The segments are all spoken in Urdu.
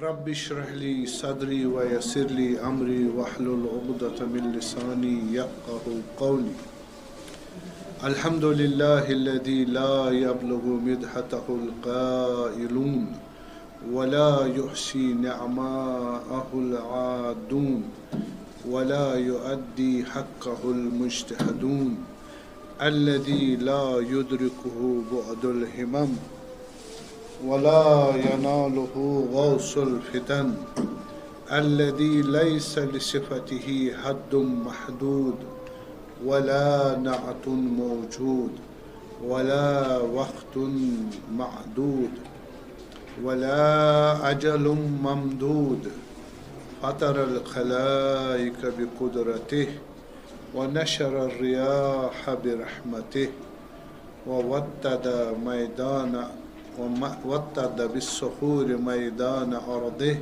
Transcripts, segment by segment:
رب اشرح لي صدري ويسر لي أمري واحلل عقدة من لساني يفقهوا قولي. الحمد لله الذي لا يبلغ مدحته القائلون ولا يحصي نعماءه العادون ولا يؤدي حقه المجتهدون الذي لا يدركه بعد الهمم ولا يناله غوص الفتن الذي ليس لصفته حد محدود ولا نعت موجود ولا وقت معدود ولا أجل ممدود فطر الخلائق بقدرته ونشر الرياح برحمته ووتد بالصخور ميدان أرضه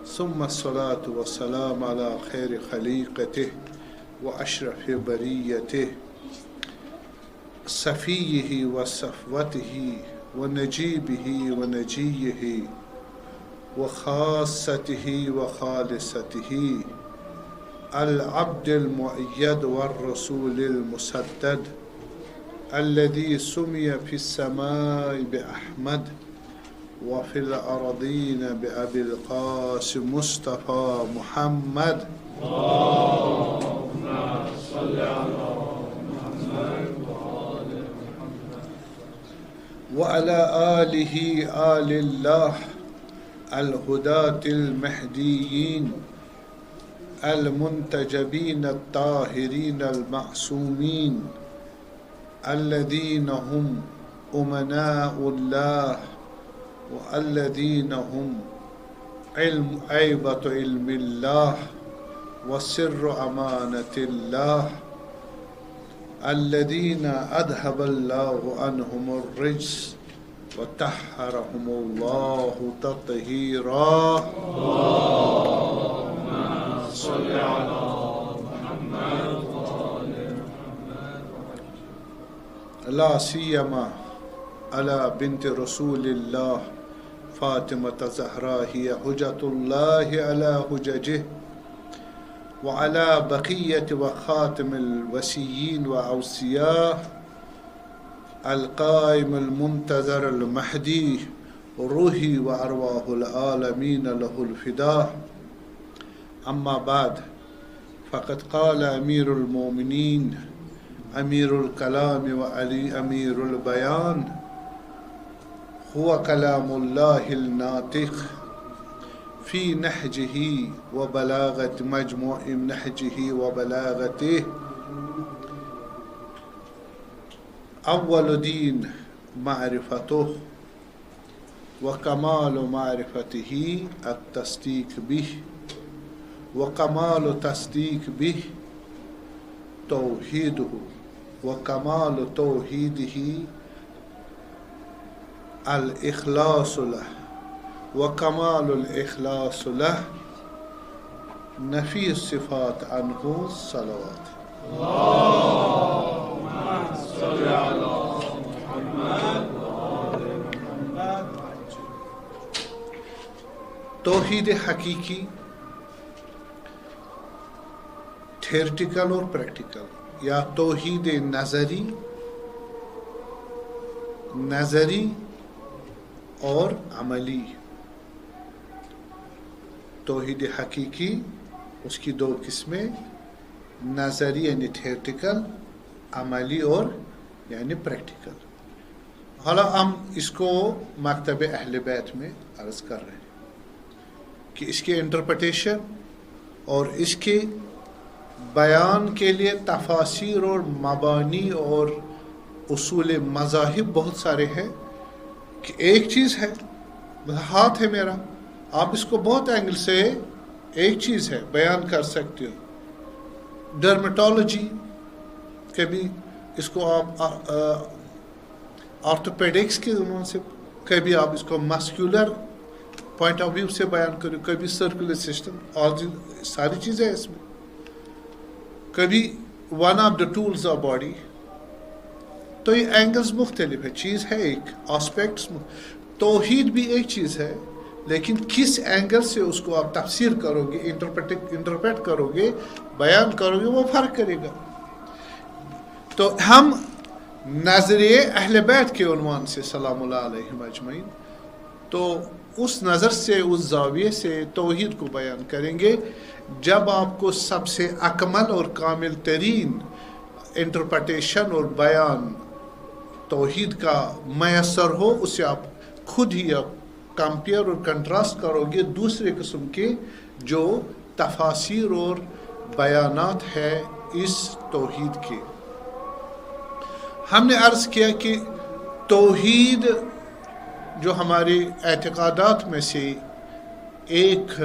ثم الصلاة والسلام على خير خليقته وأشرف بريته صفيه وصفوته ونجيبه ونجيه وخاصته وخالصته العبد المؤيد والرسول المسدد الذي سمي في السماء بأحمد وفي الأرضين بأبي القاسم مصطفى محمد. اللهم صل على محمد وعلى آله آل الله الهداة المهديين المنتجبين الطاهرين المعصومين الذين هم أمناء الله والذين هم عيبة علم الله وسر أمانة الله الذين أذهب الله عنهم الرجس وطهرهم الله تطهيرا. اللهم صل على محمد وآل محمد لا سيما على بنت رسول الله فاطمة الزهراء هي حجة الله على حججه وعلى بقية وخاتم الوسيين وأوصياء القائم المنتظر المهدي روحي وأرواح العالمين له الفداء. أما بعد فقد قال أمير المؤمنين أمير الكلام وعلي أمير البيان هو كلام الله الناطق في نهجه وبلاغة مجموع نهجه وبلاغته. أول دين معرفته وكمال معرفته التصديق به وكمال تصديق به توحيده وكمال توحيده الإخلاص له وكمال الإخلاص له نفي الصفات عنه الصلوات. اللهم صل على محمد وآل محمد. توحید حقیقی تھیورٹیکل اور پریکٹیکل یا توحید نظری اور عملی. توحید حقیقی اس کی دو قسمیں نظری یعنی تھیورٹیکل، عملی اور یعنی پریکٹیکل. حالا ہم اس کو مکتب اہل بیت میں عرض کر رہے ہیں کہ اس کے انٹرپریٹیشن اور اس کے بیان کے لیے تفاسیر اور مبانی اور اصول مذاہب بہت سارے ہیں. کہ ایک چیز ہے ہاتھ ہے میرا، آپ اس کو بہت اینگل سے ایک چیز ہے بیان کر سکتے ہو. ڈرمیٹالوجی کبھی اس کو آپ آرتھوپیڈکس کے زمان سے، کبھی آپ اس کو مسکولر پوائنٹ آف ویو سے بیان کرو، کبھی سرکولر سسٹم، اور ساری چیزیں اس میں. کبھی one of the tools of body. تو یہ اینگلز مختلف ہے، چیز ہے ایک، آسپیکٹس. توحید بھی ایک چیز ہے لیکن کس اینگل سے اس کو آپ تفسیر کرو گے، انٹرپریٹ کرو گے، بیان کرو گے، وہ فرق کرے گا. تو ہم نظریے اہل بیت کے عنوان سے سلام اللہ علیہم اجمعین، تو اس نظر سے، اس زاویے سے توحید کو بیان کریں گے. جب آپ کو سب سے اکمل اور کامل ترین انٹرپریٹیشن اور بیان توحید کا میسر ہو، اسے آپ خود ہی کمپیئر اور کنٹراسٹ کرو گے دوسرے قسم کے جو تفاسیر اور بیانات ہے اس توحید کے. ہم نے عرض کیا کہ توحید جو ہمارے اعتقادات میں سے ایک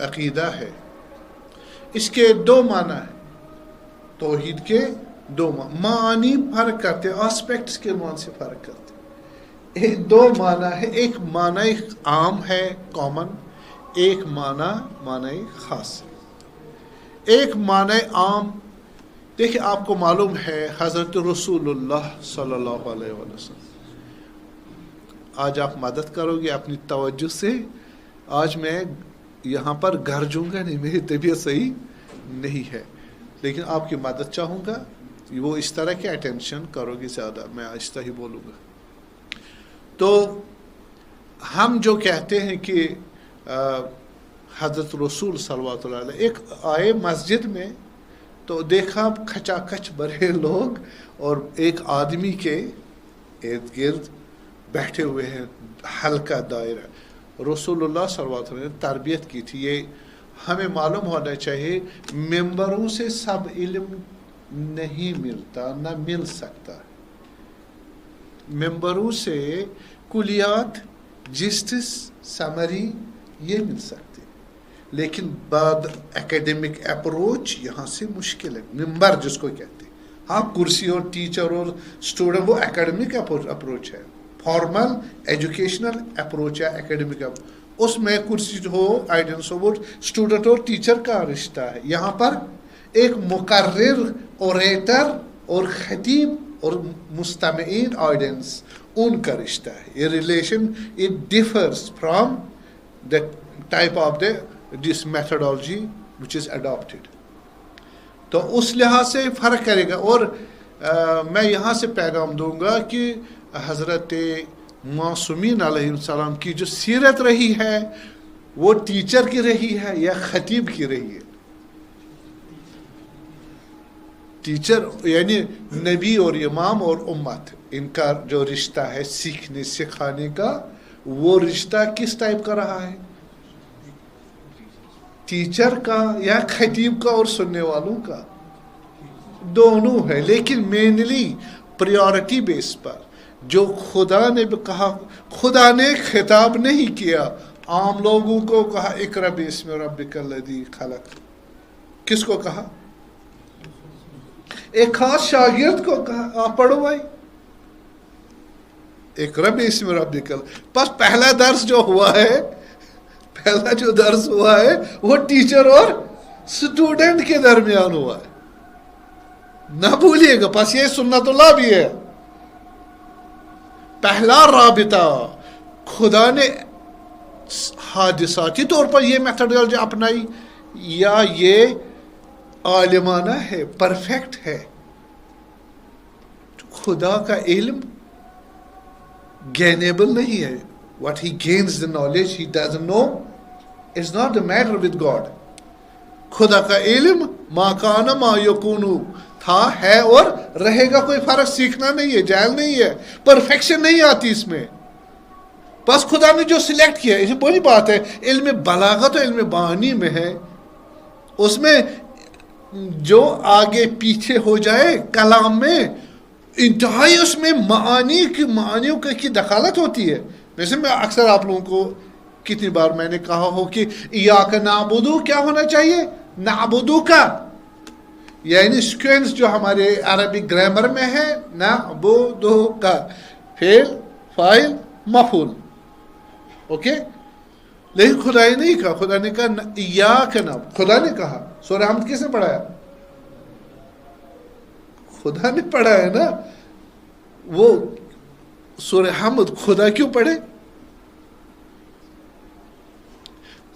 عقیدہ ہے، اس کے دو معنی ہیں. توحید کے دو معنی فرق کرتے، آسپیکٹس کے عنوان سے فرق کرتے. دو معنی ہے، ایک معنی عام ہے کامن، ایک معنی خاص ہے. ایک معنی عام، دیکھیں آپ کو معلوم ہے حضرت رسول اللہ صلی اللہ علیہ وسلم. آج آپ مدد کرو گے اپنی توجہ سے. آج میں یہاں پر گھر جوں گا نہیں، میری طبیعت صحیح نہیں ہے، لیکن آپ کی مدد چاہوں گا. وہ اس طرح کے اٹینشن کرو گے زیادہ، میں آہستہ ہی بولوں گا. تو ہم جو کہتے ہیں کہ حضرت رسول صلوات اللہ علیہ ایک آئے مسجد میں تو دیکھا کھچا کھچ بڑے لوگ اور ایک آدمی کے ارد گرد بیٹھے ہوئے ہیں، ہلکا دائرہ. رسول اللہ صلی اللہ علیہ وسلم نے تربیت کی تھی. یہ ہمیں معلوم ہونا چاہیے، ممبروں سے سب علم نہیں ملتا، نہ مل سکتا. ممبروں سے کلیات، جسٹس، سمری یہ مل سکتے، لیکن بعد ایکیڈمک اپروچ یہاں سے مشکل ہے. ممبر جس کو کہتے ہیں، ہاں کرسی اور ٹیچر اور اسٹوڈنٹ وہ ایکیڈمک اپروچ ہے، فارمل ایجوکیشنل اپروچ ہے ایکیڈمک اپروچ. اس میں کرسی ہو، آئیڈینس ہو، وہ اسٹوڈنٹ اور ٹیچر کا رشتہ ہے. یہاں پر ایک مقرر، اوریٹر اور خطیب اور مستمعین آڈینس، ان کا رشتہ ہے. یہ relation it differs from the type of this methodology which is adapted. تو اس لحاظ سے فرق کرے گا. اور میں یہاں سے پیغام دوں گا کہ حضرت معصومین علیہ السلام کی جو سیرت رہی ہے وہ ٹیچر کی رہی ہے یا خطیب کی رہی ہے. ٹیچر یعنی نبی اور امام اور امت، ان کا جو رشتہ ہے سیکھنے سکھانے کا، وہ رشتہ کس ٹائپ کا رہا ہے؟ ٹیچر کا یا خطیب کا اور سننے والوں کا؟ دونوں ہے، لیکن مینلی پریورٹی بیس پر. جو خدا نے بھی کہا، خدا نے خطاب نہیں کیا، عام لوگوں کو کہا اقرأ باسم ربک الذی خلق. کس کو کہا؟ ایک خاص شاگرد کو کہا آپ پڑھو بھائی اقرأ باسم ربک. بس پہلا درس جو ہوا ہے، پہلا جو درس ہوا ہے وہ ٹیچر اور سٹوڈنٹ کے درمیان ہوا ہے، نہ بھولیے گا. بس یہ سنت اللہ بھی ہے. پہلا رابطہ خدا نے حادثاتی طور پر یہ میتھڈالوجی اپنائی یا یہ عالمانہ ہے، پرفیکٹ ہے؟ خدا کا علم گینیبل نہیں ہے. What he gains the knowledge he doesn't know is not the matter with God. خدا کا علم ما کان ما یکون تھا، ہے اور رہے گا. کوئی فرق سیکھنا نہیں ہے، جائل نہیں ہے، پرفیکشن نہیں آتی اس میں. بس خدا نے جو سلیکٹ کیا، یہ بڑی بات ہے. علم بلاغت و علم معانی میں ہے، اس میں جو آگے پیچھے ہو جائے کلام میں انتہائی اس میں معانیوں کی دخالت ہوتی ہے. ویسے میں اکثر آپ لوگوں کو کتنی بار میں نے کہا ہو کہ ایاک نعبدو کیا ہونا چاہیے؟ نعبدو کا یعنی سیکوینس جو ہمارے عربی گرامر میں ہے، نعبدو کا فعل فاعل مفعول، اوکے. لیکن خدا نے نہیں کہا، خدا نے کہا ایاک نعبدو. خدا نے کہا. سورہ حمد کس نے پڑھایا؟ خدا نے پڑھایا نا. وہ سورہ حمد خدا کیوں پڑھے؟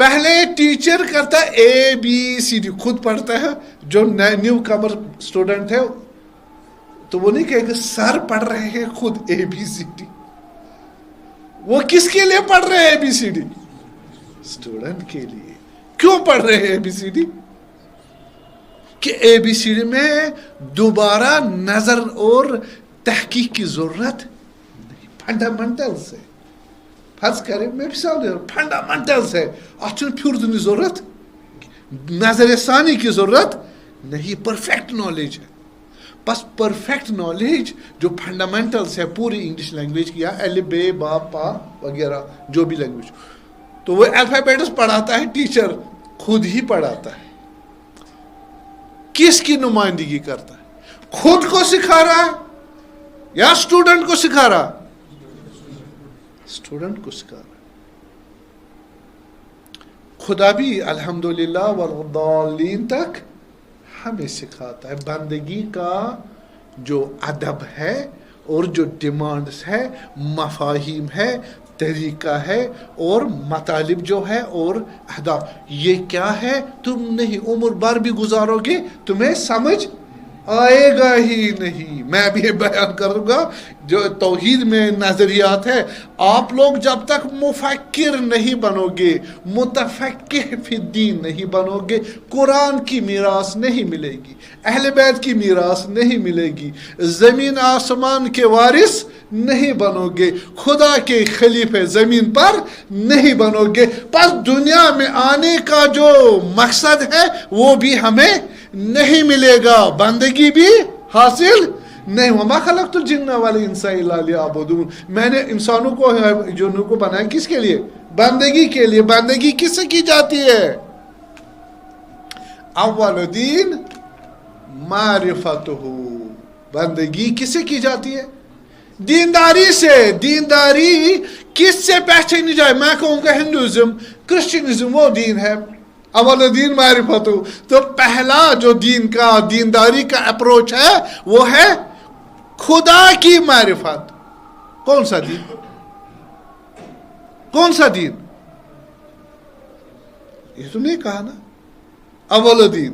پہلے ٹیچر کرتا ہے ABCD، خود پڑھتا ہے. جو نیو کمر اسٹوڈنٹ ہے تو وہ نہیں کہے گا سر پڑھ رہے ہیں خود ABCD. وہ کس کے لیے پڑھ رہے ہیں ABCD؟ اسٹوڈنٹ کے لیے. کیوں پڑھ رہے ہیں ABCD؟ کہ ABCD میں دوبارہ نظر اور تحقیق کی ضرورت نہیں. فنڈامنٹلز ہے. فرض کریں میں مثال دے رہا ہوں، فنڈامنٹلز ہے. اچھا پھر دنی ضرورت، نظر ثانی کی ضرورت نہیں. پرفیکٹ نالج ہے. بس پرفیکٹ نالج جو فنڈامنٹلز ہے پوری انگلش لینگویج کی، الف ب با پا وغیرہ جو بھی لینگویج، تو وہ الفابیٹس پڑھاتا ہے ٹیچر، خود ہی پڑھاتا ہے. کس کی نمائندگی کرتا ہے؟ خود کو سکھا رہا ہے یا اسٹوڈنٹ کو سکھا رہا؟ اسٹوڈنٹ کو سکھا رہا ہے. خدا بھی الحمدللہ والضالین تک ہمیں سکھاتا ہے. بندگی کا جو ادب ہے اور جو ڈیمانڈز ہے، مفاہیم ہے، طریقہ ہے اور مطالب جو ہے اور اہداف، یہ کیا ہے تم نہیں عمر بھر بھی گزارو گے تمہیں سمجھ آئے گا ہی نہیں. میں بھی بیان کروں گا جو توحید میں نظریات ہے. آپ لوگ جب تک مفکر نہیں بنو گے، متفقہ فی الدین نہیں بنو گے، قرآن کی میراث نہیں ملے گی، اہل بیت کی میراث نہیں ملے گی، زمین آسمان کے وارث نہیں بنو گے، خدا کے خلیفہ زمین پر نہیں بنو گے. پس دنیا میں آنے کا جو مقصد ہے وہ بھی ہمیں نہیں ملے گا، بندگی بھی حاصل نہیں. وما خلقت الجن والانس الا لیعبدون. میں نے انسانوں کو جنوں کو بنایا کس کے لیے؟ بندگی کے لیے. بندگی کس سے کی جاتی ہے؟ اول دین معرفتہ. بندگی کس سے کی جاتی ہے؟ دینداری سے. دینداری کس سے پہچانی جائے؟ میں کہوں گا ہندوازم، کرسچنزم وہ دین ہے. اول دین معرفت. تو پہلا جو دین کا دینداری کا اپروچ ہے وہ ہے خدا کی معرفت. کون سا دین؟ کون سا دین؟ یہ تو نہیں کہا نا. اول دین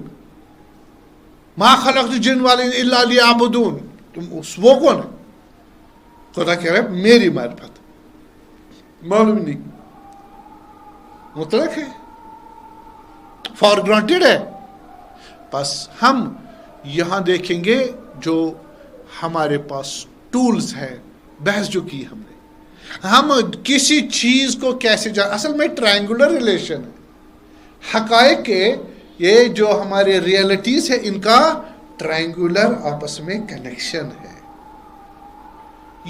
ما خلقت الجن والانس الا لیعبدون. تم وہ کون ہے؟ خدا کہہ رہا ہے میری معرفت. معلوم نہیں، مطلق ہے، فار گرانٹیڈ ہے. بس ہم یہاں دیکھیں گے جو ہمارے پاس ٹولز ہے، بحث جو کی ہم نے، ہم کسی چیز کو کیسے اصل میں ٹرائنگولر ریلیشن ہے. حقائق کے یہ جو ہمارے ریئلٹیز ہے ان کا ٹرائنگولر آپس میں کنیکشن ہے.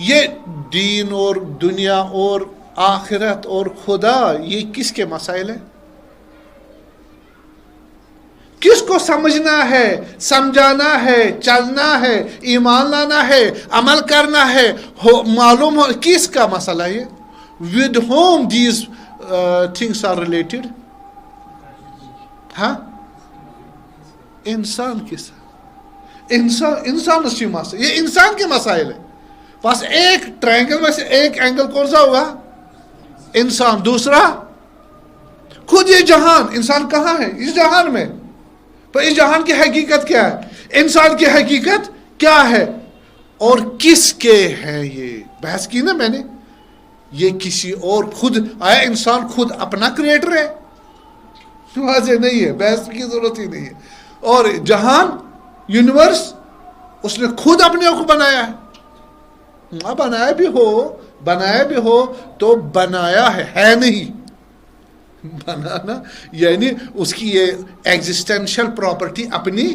یہ دین اور دنیا اور آخرت اور خدا یہ کس کے مسائل ہیں؟ کس کو سمجھنا ہے، سمجھانا ہے، چلنا ہے، ایمان لانا ہے، عمل کرنا ہے، معلوم ہو کس کا مسئلہ ہے؟ with whom these things are related. ہاں انسان کے ساتھ. انسان اسی مسئلہ، یہ انسان کے مسائل ہے. بس ایک ٹرائنگل میں سے ایک اینگل کون سا ہوگا؟ انسان. دوسرا خود یہ جہان. انسان کہاں ہے؟ اس جہان میں. تو اس جہان کی حقیقت کیا ہے؟ انسان کی حقیقت کیا ہے اور کس کے ہے؟ یہ بحث کی نا میں نے. یہ کسی اور خود آیا انسان خود اپنا کریٹر ہے؟ واضح نہیں ہے، بحث کی ضرورت ہی نہیں ہے. اور جہان یونیورس اس نے خود اپنے کو بنایا ہے. بنایا بھی ہو تو بنایا ہے نہیں. بنانا یعنی اس کی یہ ایگزسٹینشل پراپرٹی اپنی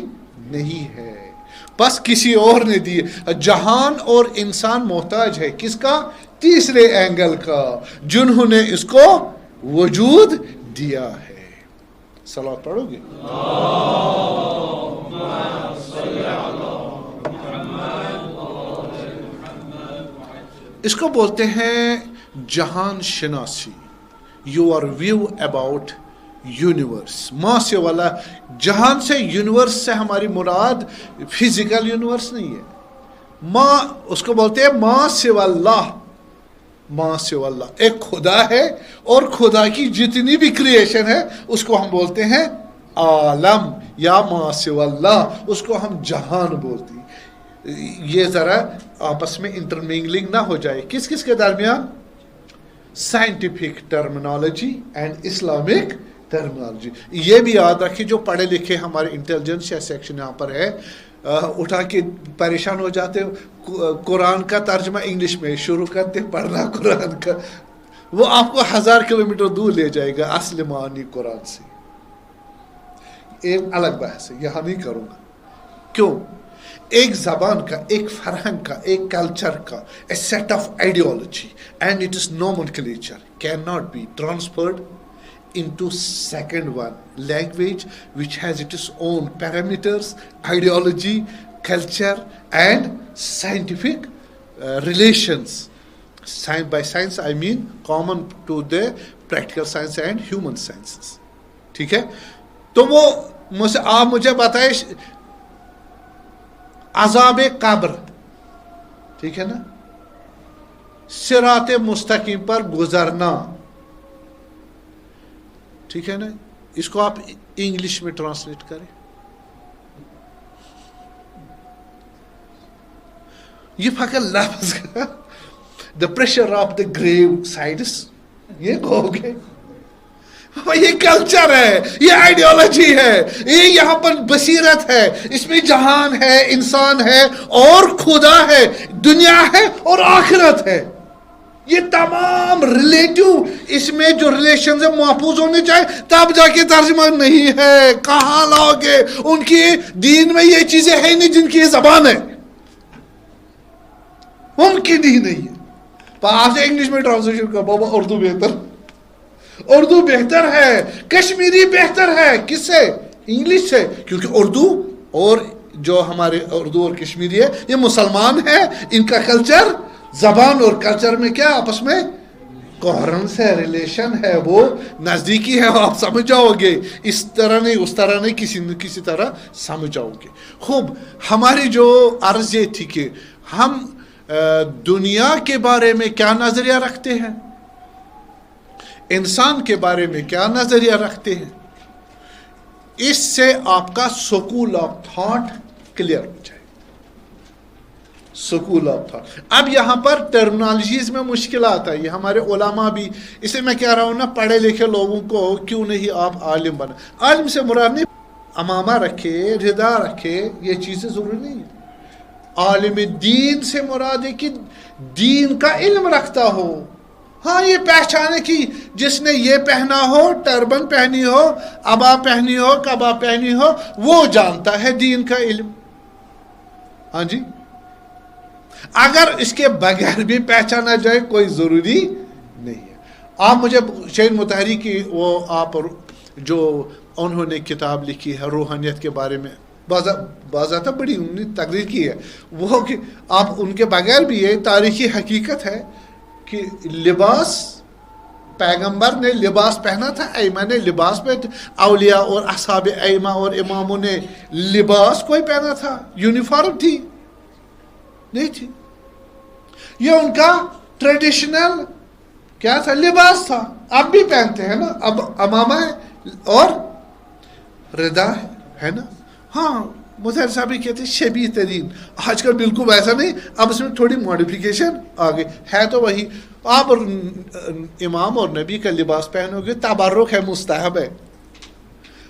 نہیں ہے، بس کسی اور نے دی. جہان اور انسان محتاج ہے کس کا؟ تیسرے اینگل کا، جنہوں نے اس کو وجود دیا ہے. صلوات پڑھو گے؟ اس کو بولتے ہیں جہان شناسی. Your view about universe. ماں سے والا جہان سے، یونیورس سے ہماری مراد فزیکل یونیورس نہیں ہے. ماں اس کو بولتے ہیں ماں سے واللہ. ما سوا اللہ. ایک خدا ہے اور خدا کی جتنی بھی کریشن ہے اس کو ہم بولتے ہیں عالم یا ما سوا اللہ، اس کو ہم جہان بولتے ہیں. یہ ذرا آپس میں انٹرمنگلنگ نہ ہو جائے. کس کس کے درمیان؟ Scientific terminology and Islamic terminology. یہ بھی یاد رکھیں جو پڑھے لکھے ہمارے انٹیلیجنس یا سیکشن یہاں پر ہے، اٹھا کے پریشان ہو جاتے. قرآن کا ترجمہ انگلش میں شروع کرتے پڑھنا قرآن کا، وہ آپ کو 1000 کلومیٹر دور لے جائے گا اصل معنی قرآن سے. ایک الگ بحث ہے، یہاں نہیں کروں گا. کیوں؟ ایک زبان کا، ایک فرہنگ کا، ایک کلچر کا a set of ideology and its nomenclature cannot be transferred into second one language which has its own parameters, ideology, culture and scientific relations. By science I mean common to the practical science and human sciences. ٹھیک ہے؟ تو وہ آپ مجھے بتائیں عذاب قبر، ٹھیک ہے نا، صراط مستقیم پر گزرنا، ٹھیک ہے نا، اس کو آپ انگلش میں ٹرانسلیٹ کریں. یہ فقط لفظ کا the pressure of the grave sides, یہ کہو گے. یہ کلچر ہے، یہ آئیڈیالوجی ہے، یہ یہاں پر بصیرت ہے، اس میں جہان ہے، انسان ہے اور خدا ہے، دنیا ہے اور آخرت ہے. یہ تمام ریلیٹو اس میں جو ریلیشنز ہیں محفوظ ہونے چاہیے، تب جا کے ترجمہ. نہیں ہے کہاں لاؤ گے؟ ان کی دین میں یہ چیزیں ہیں نہیں جن کی یہ زبان ہے، ممکن ہی نہیں ہے. آپ سے انگلش میں ٹرانسلیشن کر بابا، اردو بہتر، اردو بہتر ہے، کشمیری بہتر ہے. کس سے؟ انگلش سے. کیونکہ اردو اور جو ہمارے اردو اور کشمیری ہے یہ مسلمان ہے، ان کا کلچر، زبان اور کلچر میں کیا آپس میں کوہرنس ہے، ریلیشن ہے، وہ نزدیکی ہے. آپ سمجھ جاؤ گے، اس طرح نہیں اس طرح نہیں، کسی نہ کسی طرح سمجھ جاؤ گے. خوب، ہماری جو عرض یہ تھی کہ ہم دنیا کے بارے میں کیا نظریہ رکھتے ہیں، انسان کے بارے میں کیا نظریہ رکھتے ہیں، اس سے آپ کا سکول آف تھاٹ کلیئر ہو جائے. School of thought. اب یہاں پر ٹرمنالوجیز میں مشکلات ہے. یہ ہمارے علماء بھی، اسے میں کہہ رہا ہوں نا، پڑھے لکھے لوگوں کو کیوں نہیں آپ عالم بنا. عالم سے مراد نہیں امامہ رکھے، ردا رکھے، یہ چیزیں ضروری نہیں ہے. عالم دین سے مراد ہے کہ دین کا علم رکھتا ہو. ہاں، یہ پہچانے کی جس نے یہ پہنا ہو، ٹربن پہنی ہو، عبا پہنی ہو، کبا پہنی ہو، وہ جانتا ہے دین کا علم. ہاں جی، اگر اس کے بغیر بھی پہچانا جائے کوئی ضروری نہیں ہے. آپ مجھے شہید مطہری کی وہ آپ جو انہوں نے کتاب لکھی ہے روحانیت کے بارے میں، باضابطہ بڑی انہوں نے تقریر کی ہے، وہ کہ آپ ان کے بغیر بھی یہ تاریخی حقیقت ہے کہ لباس، پیغمبر نے لباس پہنا تھا، ایمہ نے لباس پہنا، اولیاء اور اصحاب ایمہ اور اماموں نے لباس کوئی پہنا تھا، یونیفارم تھی نہیں تھی. یہ ان کا ٹریڈیشنل کیا تھا، لباس تھا. اب بھی پہنتے ہیں نا، اب امامہ ہے اور ردا ہے نا. ہاں، مظہر صاحب بھی کہتے ہیں شبیہ ترین. آج کل بالکل ویسا نہیں، اب اس میں تھوڑی ماڈیفیکیشن آ گئی ہے، تو وہی آپ امام اور نبی کا لباس پہنو گے، تبرک ہے، مستحب ہے.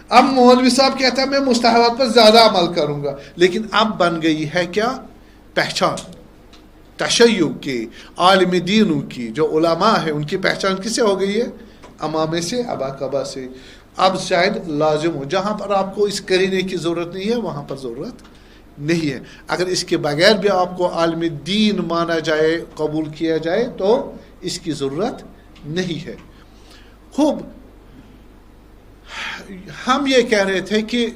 اب مولوی صاحب کہتا ہے میں مستحبات پر زیادہ عمل کروں گا، لیکن اب بن گئی ہے کیا؟ پہچان. تشیع کے، عالم دینوں کی، جو علماء ہیں ان کی پہچان کس سے ہو گئی ہے؟ امامے سے، ابا کبا سے. اب شاید لازم ہو، جہاں پر آپ کو اس کرینے کی ضرورت نہیں ہے وہاں پر ضرورت نہیں ہے. اگر اس کے بغیر بھی آپ کو عالم دین مانا جائے، قبول کیا جائے، تو اس کی ضرورت نہیں ہے. خوب، ہم یہ کہہ رہے تھے کہ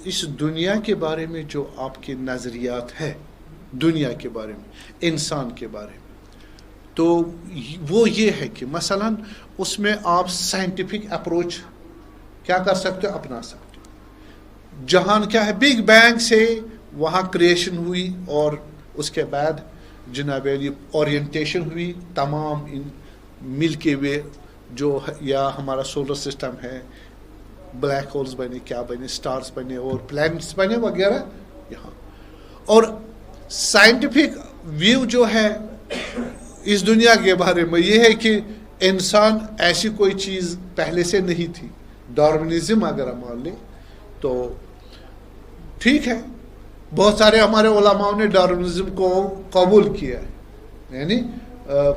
اس دنیا کے بارے میں جو آپ کے نظریات ہیں، دنیا کے بارے میں، انسان کے بارے میں، تو وہ یہ ہے کہ مثلا اس میں آپ سائنٹیفک اپروچ کیا کر سکتے ہو، اپنا سکتے ہو. جہان کیا ہے، بگ بینگ سے وہاں کریشن ہوئی اور اس کے بعد جناب علی اورینٹیشن ہوئی تمام ان ملکی وے جو یا ہمارا سولر سسٹم ہے، بلیک ہولز بنے، کیا بنے، سٹارز بنے اور پلانٹس بنے وغیرہ یہاں. اور سائنٹیفک ویو جو ہے اس دنیا کے بارے میں یہ ہے کہ انسان ایسی کوئی چیز پہلے سے نہیں تھی. ڈارونزم اگر ہم مان لیں تو ٹھیک ہے، بہت سارے ہمارے علماء نے ڈارونزم کو قبول کیا ہے، یعنی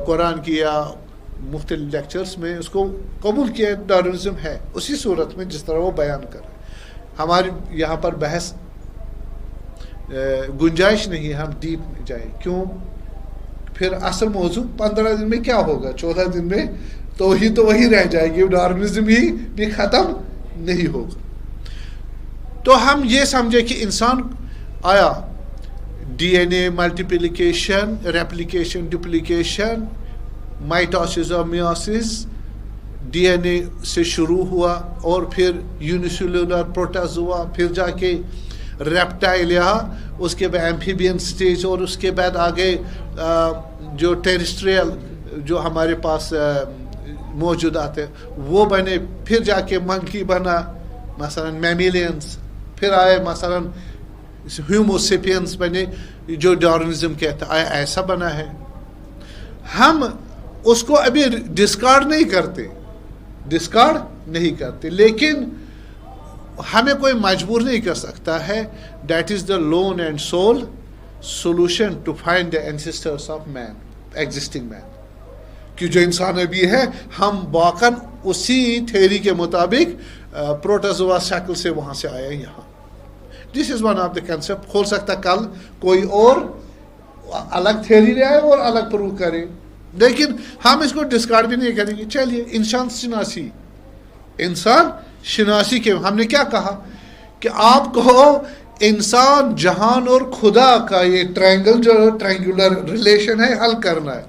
قرآن کی یا مختلف لیکچرز میں اس کو قبول کیا. ڈارونزم ہے اسی صورت میں جس طرح وہ بیان کر رہے ہیں. ہماری یہاں پر بحث گنجائش نہیں، ہم ڈیپ میں جائیں. کیوں؟ پھر اصل موضوع 15 دن میں کیا ہوگا، 14 دن میں تو وہی رہ جائے گی، ڈارونزم ہی بھی ختم نہیں ہوگا. تو ہم یہ سمجھے کہ انسان آیا ڈی این اے ملٹیپلیکیشن، ریپلیکیشن، ڈپلیکیشن، مائٹوسس اور میوسس، ڈی این اے سے شروع ہوا اور پھر یونیسیلولر پروٹوزوا، پھر جا کے ریپٹائل یا اس کے بعد ایمفیبین سٹیج، اور اس کے بعد آگے جو ٹیریسٹریل جو ہمارے پاس موجودات ہیں وہ بنے، پھر جا کے منکی بنا مثلا میمیلینس، پھر آئے مثلا ہیوموسیپینس بنے جو ڈارونزم کہتا ہے. آیا ایسا بنا ہے؟ ہم اس کو ابھی ڈسکارڈ نہیں کرتے، لیکن ہمیں کوئی مجبور نہیں کر سکتا ہے. That is the lone and sole solution to find the ancestors of man, existing man, کہ جو انسان ابھی ہے ہم واقعاً اسی تھیوری کے مطابق پروٹوزوا شکل سے وہاں سے آیا یہاں. This is one of the concept. ہو سکتا کل کوئی اور الگ تھیوری لے آئے اور الگ پروو کرے، لیکن ہم اس کو ڈسکارڈ بھی نہیں کریں گے. چلیے انسان شناسی کے ہم نے کیا کہا کہ آپ کو انسان، جہان اور خدا کا یہ ٹرائنگولر ریلیشن ہے حل کرنا ہے،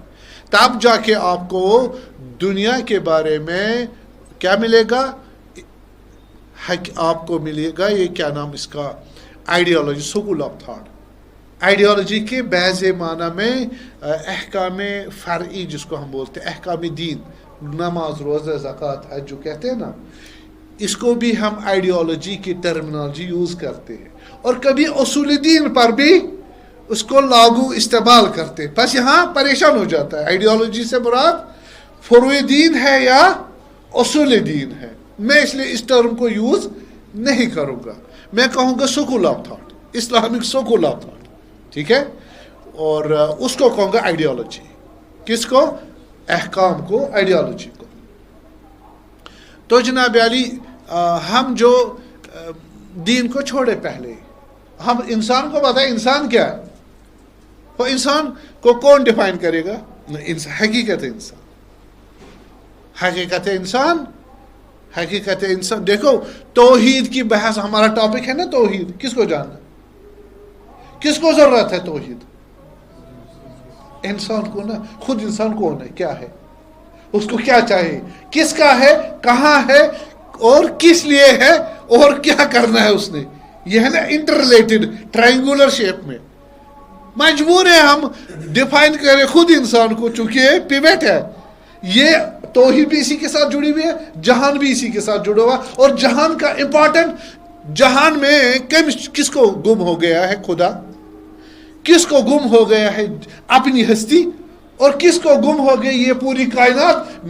تب جا کے آپ کو دنیا کے بارے میں کیا ملے گا، آپ کو ملے گا یہ کیا نام اس کا، ideology, school of thought. Ideology کے بعض معنی میں احکام فرعی جس کو ہم بولتے ہیں، احکام دین، نماز، روزہ، زکوٰۃ، حج جو کہتے ہیں نا، اس کو بھی ہم آئیڈیالوجی کی ٹرمینالوجی یوز کرتے ہیں، اور کبھی اصول دین پر بھی اس کو لاگو استعمال کرتے ہیں. بس یہاں پریشان ہو جاتا ہے، آئیڈیالوجی سے مراد فروع دین ہے یا اصول دین ہے. میں اس لیے اس ٹرم کو یوز نہیں کروں گا، میں کہوں گا school of thought, Islamic school of thought, ٹھیک ہے، اور اس کو کہوں گا آئیڈیالوجی. کس کو؟ احکام کو، آئیڈیالوجی کو. تو جناب علی ہم جو دین کو چھوڑے پہلے، ہم انسان کو بتائیں انسان کیا ہے. وہ انسان کو کون ڈیفائن کرے گا؟ حقیقت انسان. دیکھو توحید کی بحث ہمارا ٹاپک ہے نا، توحید کس کو جاننا، کس کو ضرورت ہے توحید؟ انسان کو نا. خود انسان کون ہے، کیا ہے، اس کو کیا چاہیے، کس کا ہے، کہاں ہے اور کس لیے ہے اور کیا کرنا ہے اس نے. یہ ہے نا انٹر ریلیٹڈ ٹرائنگولر شیپ میں. مجبور ہے ہم ڈیفائن کریں خود انسان کو، چونکہ یہ پیوٹ ہے. یہ توحید بھی اسی کے ساتھ جڑی ہوئی ہے، جہان بھی اسی کے ساتھ جڑا ہوا، اور جہان کا امپورٹنٹ، جہان میں کس کو گم ہو گیا ہے؟ خدا. کس کو گم ہو گیا ہے؟ اپنی ہستی. اور کس کو گم ہو گئی یہ پوری کائنات؟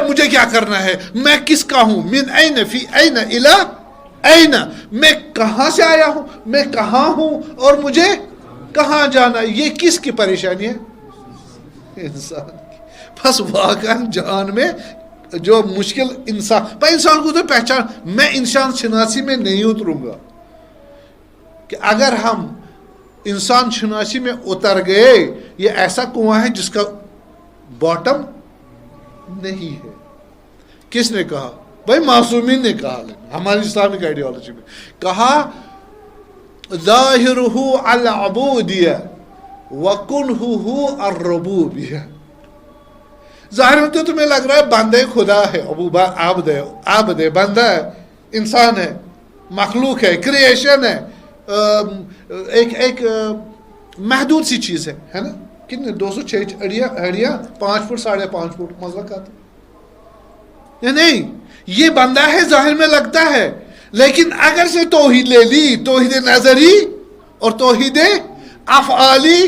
مجھے کیا کرنا ہے، میں کس کا ہوں، من این فی این الی این، میں کہاں سے آیا ہوں، میں کہاں ہوں اور مجھے کہاں جانا. یہ کس کی پریشانی ہے؟ انسان کی. بس واقعاً جہان میں جو مشکل انسان کو تو پہچان، میں انسان شناسی میں نہیں اتروں گا کہ اگر ہم انسان شناسی میں اتر گئے، یہ ایسا کنواں ہے جس کا باٹم نہیں ہے. کس نے کہا؟ بھائی معصومین نے کہا، ہماری اسلامک آئیڈیالوجی میں کہا ظاہرہ العبودیہ وکنہہ الربوبیہ. ظاہر میں تو تمہیں لگ رہا ہے بندہ خدا ہے، عبد ہے، بندہ ہے، انسان ہے، مخلوق ہے، کریشن ہے، ایک محدود سی چیز ہے نا، کتنے 206 ہڈیاں 5 فٹ 5.5 فٹ مسئلہ کہتا یا نہیں. یہ بندہ ہے ظاہر میں لگتا ہے، لیکن اگر سے توحید لے لی، توحید نظری اور توحید افعالی،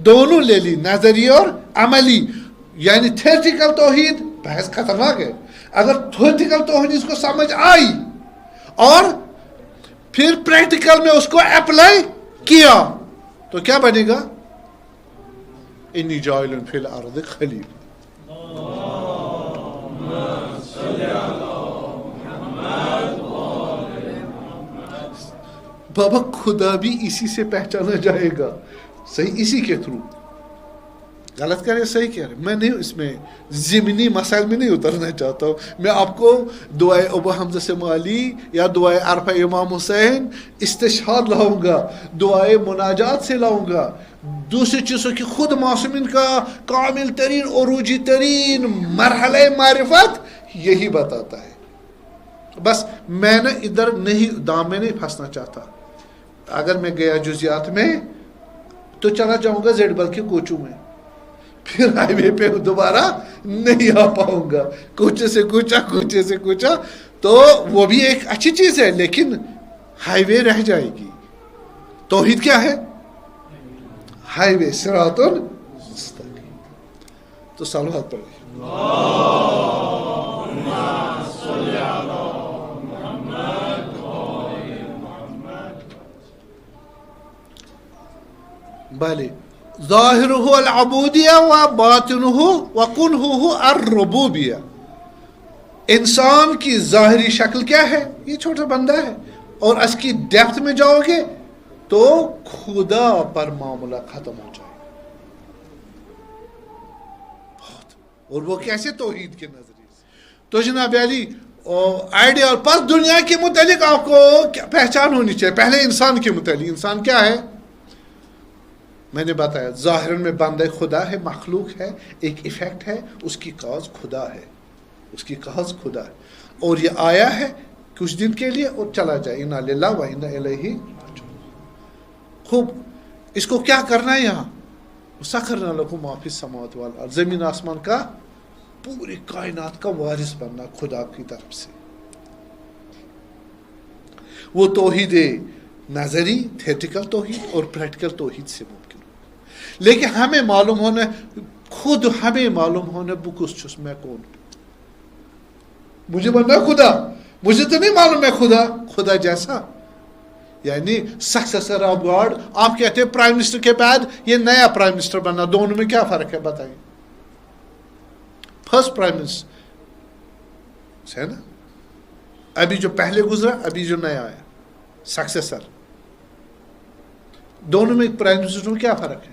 دونوں لے لی، نظری اور عملی، یعنی تھیورٹیکل توحید بحث خطرناک ہے. اگر تھیورٹیکل توحید اس کو سمجھ آئی اور پھر پریکٹیکل میں اس کو اپلائی کیا تو کیا بنے گا؟ انی جاعل فی الارض خلیفہ. بابا خدا بھی اسی سے پہچانا جائے گا، صحیح، اسی کے تھرو. غلط کہہ رہے صحیح کہہ رہے. میں نہیں اس میں ضمنی مسائل میں نہیں اترنا چاہتا ہوں. میں آپ کو دعائے ابو حمزہ سے مالی یا دعائے عرفہ امام حسین استشہاد لاؤں گا، دعائے مناجات سے لاؤں گا، دوسری چیزوں کی خود معصومین کا کامل ترین عروجی ترین مرحلہ معرفت یہی بتاتا ہے. بس میں نے ادھر نہیں دام میں نہیں پھنسنا چاہتا. اگر میں گیا جزیات میں تو چلا جاؤں گا زیڈ بل کے کوچوں میں، پھر ہائی وے پہ دوبارہ نہیں آ پاؤں گا. کوچے سے کوچا تو وہ بھی ایک اچھی چیز ہے، لیکن ہائی وے رہ جائے گی. توحید کیا ہے؟ ہائی وے، صراط المستقیم. تو صلوات پڑھیں. بھلے ظاہرہ العبودیہ و باطنہ و کنہہ الربوبیہ. انسان کی ظاہری شکل کیا ہے؟ یہ چھوٹا بندہ ہے، اور اس کی ڈیپتھ میں جاؤ گے تو خدا پر معاملہ ختم ہو جائے گا. بہت. اور وہ کیسے؟ توحید کے نظریے سے. تو جناب علی آئیڈیال پر دنیا کے متعلق آپ کو پہچان ہونی چاہیے. پہلے انسان کے متعلق. انسان کیا ہے؟ میں نے بتایا ظاہر میں بندہ خدا ہے، مخلوق ہے، ایک ایفیکٹ ہے، اس کی کاز خدا ہے، اس کی کاز خدا ہے. اور یہ آیا ہے کچھ دن کے لیے اور چلا جائے. انا للہ و انا الیہ راجعون. خوب. اس کو کیا کرنا ہے یہاں؟ سخرنا لکم ما فی السماوات والارض. زمین آسمان کا پوری کائنات کا وارث بننا خدا کی طرف سے. وہ توحید نظری تھیورٹیکل توحید اور پریکٹیکل توحید سے ممکن. لیکن ہمیں معلوم ہونا، خود ہمیں معلوم ہونا بکس چھس میں کون. مجھے بننا خدا، مجھے تو نہیں معلوم میں خدا جیسا. یعنی سکسیسر آف گاڈ. آپ کہتے ہیں پرائم منسٹر کے بعد یہ نیا پرائم منسٹر بننا، دونوں میں کیا فرق ہے بتائیے؟ فرسٹ پرائم منسٹر ہے نا، ابھی جو پہلے گزرا، ابھی جو نیا آیا سکسیسر. دونوں میں پرائم منسٹر میں کیا فرق ہے؟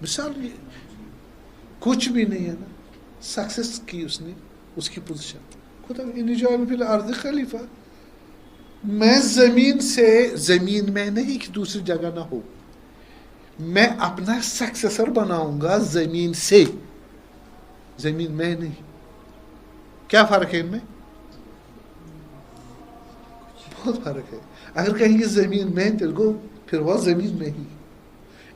مثال یہ کچھ بھی نہیں ہے نا. سکسیس کی اس نے، اس کی پوزیشن. خدا انی جاعل فی الارض خلیفہ. میں زمین میں نہیں کہ دوسری جگہ نہ ہو، میں اپنا سکسیسر بناؤں گا زمین سے، زمین میں نہیں. کیا فرق ہے ان میں؟ بہت فرق ہے. اگر کہیں گے زمین میں تلگو، پھر وہ زمین میں ہی.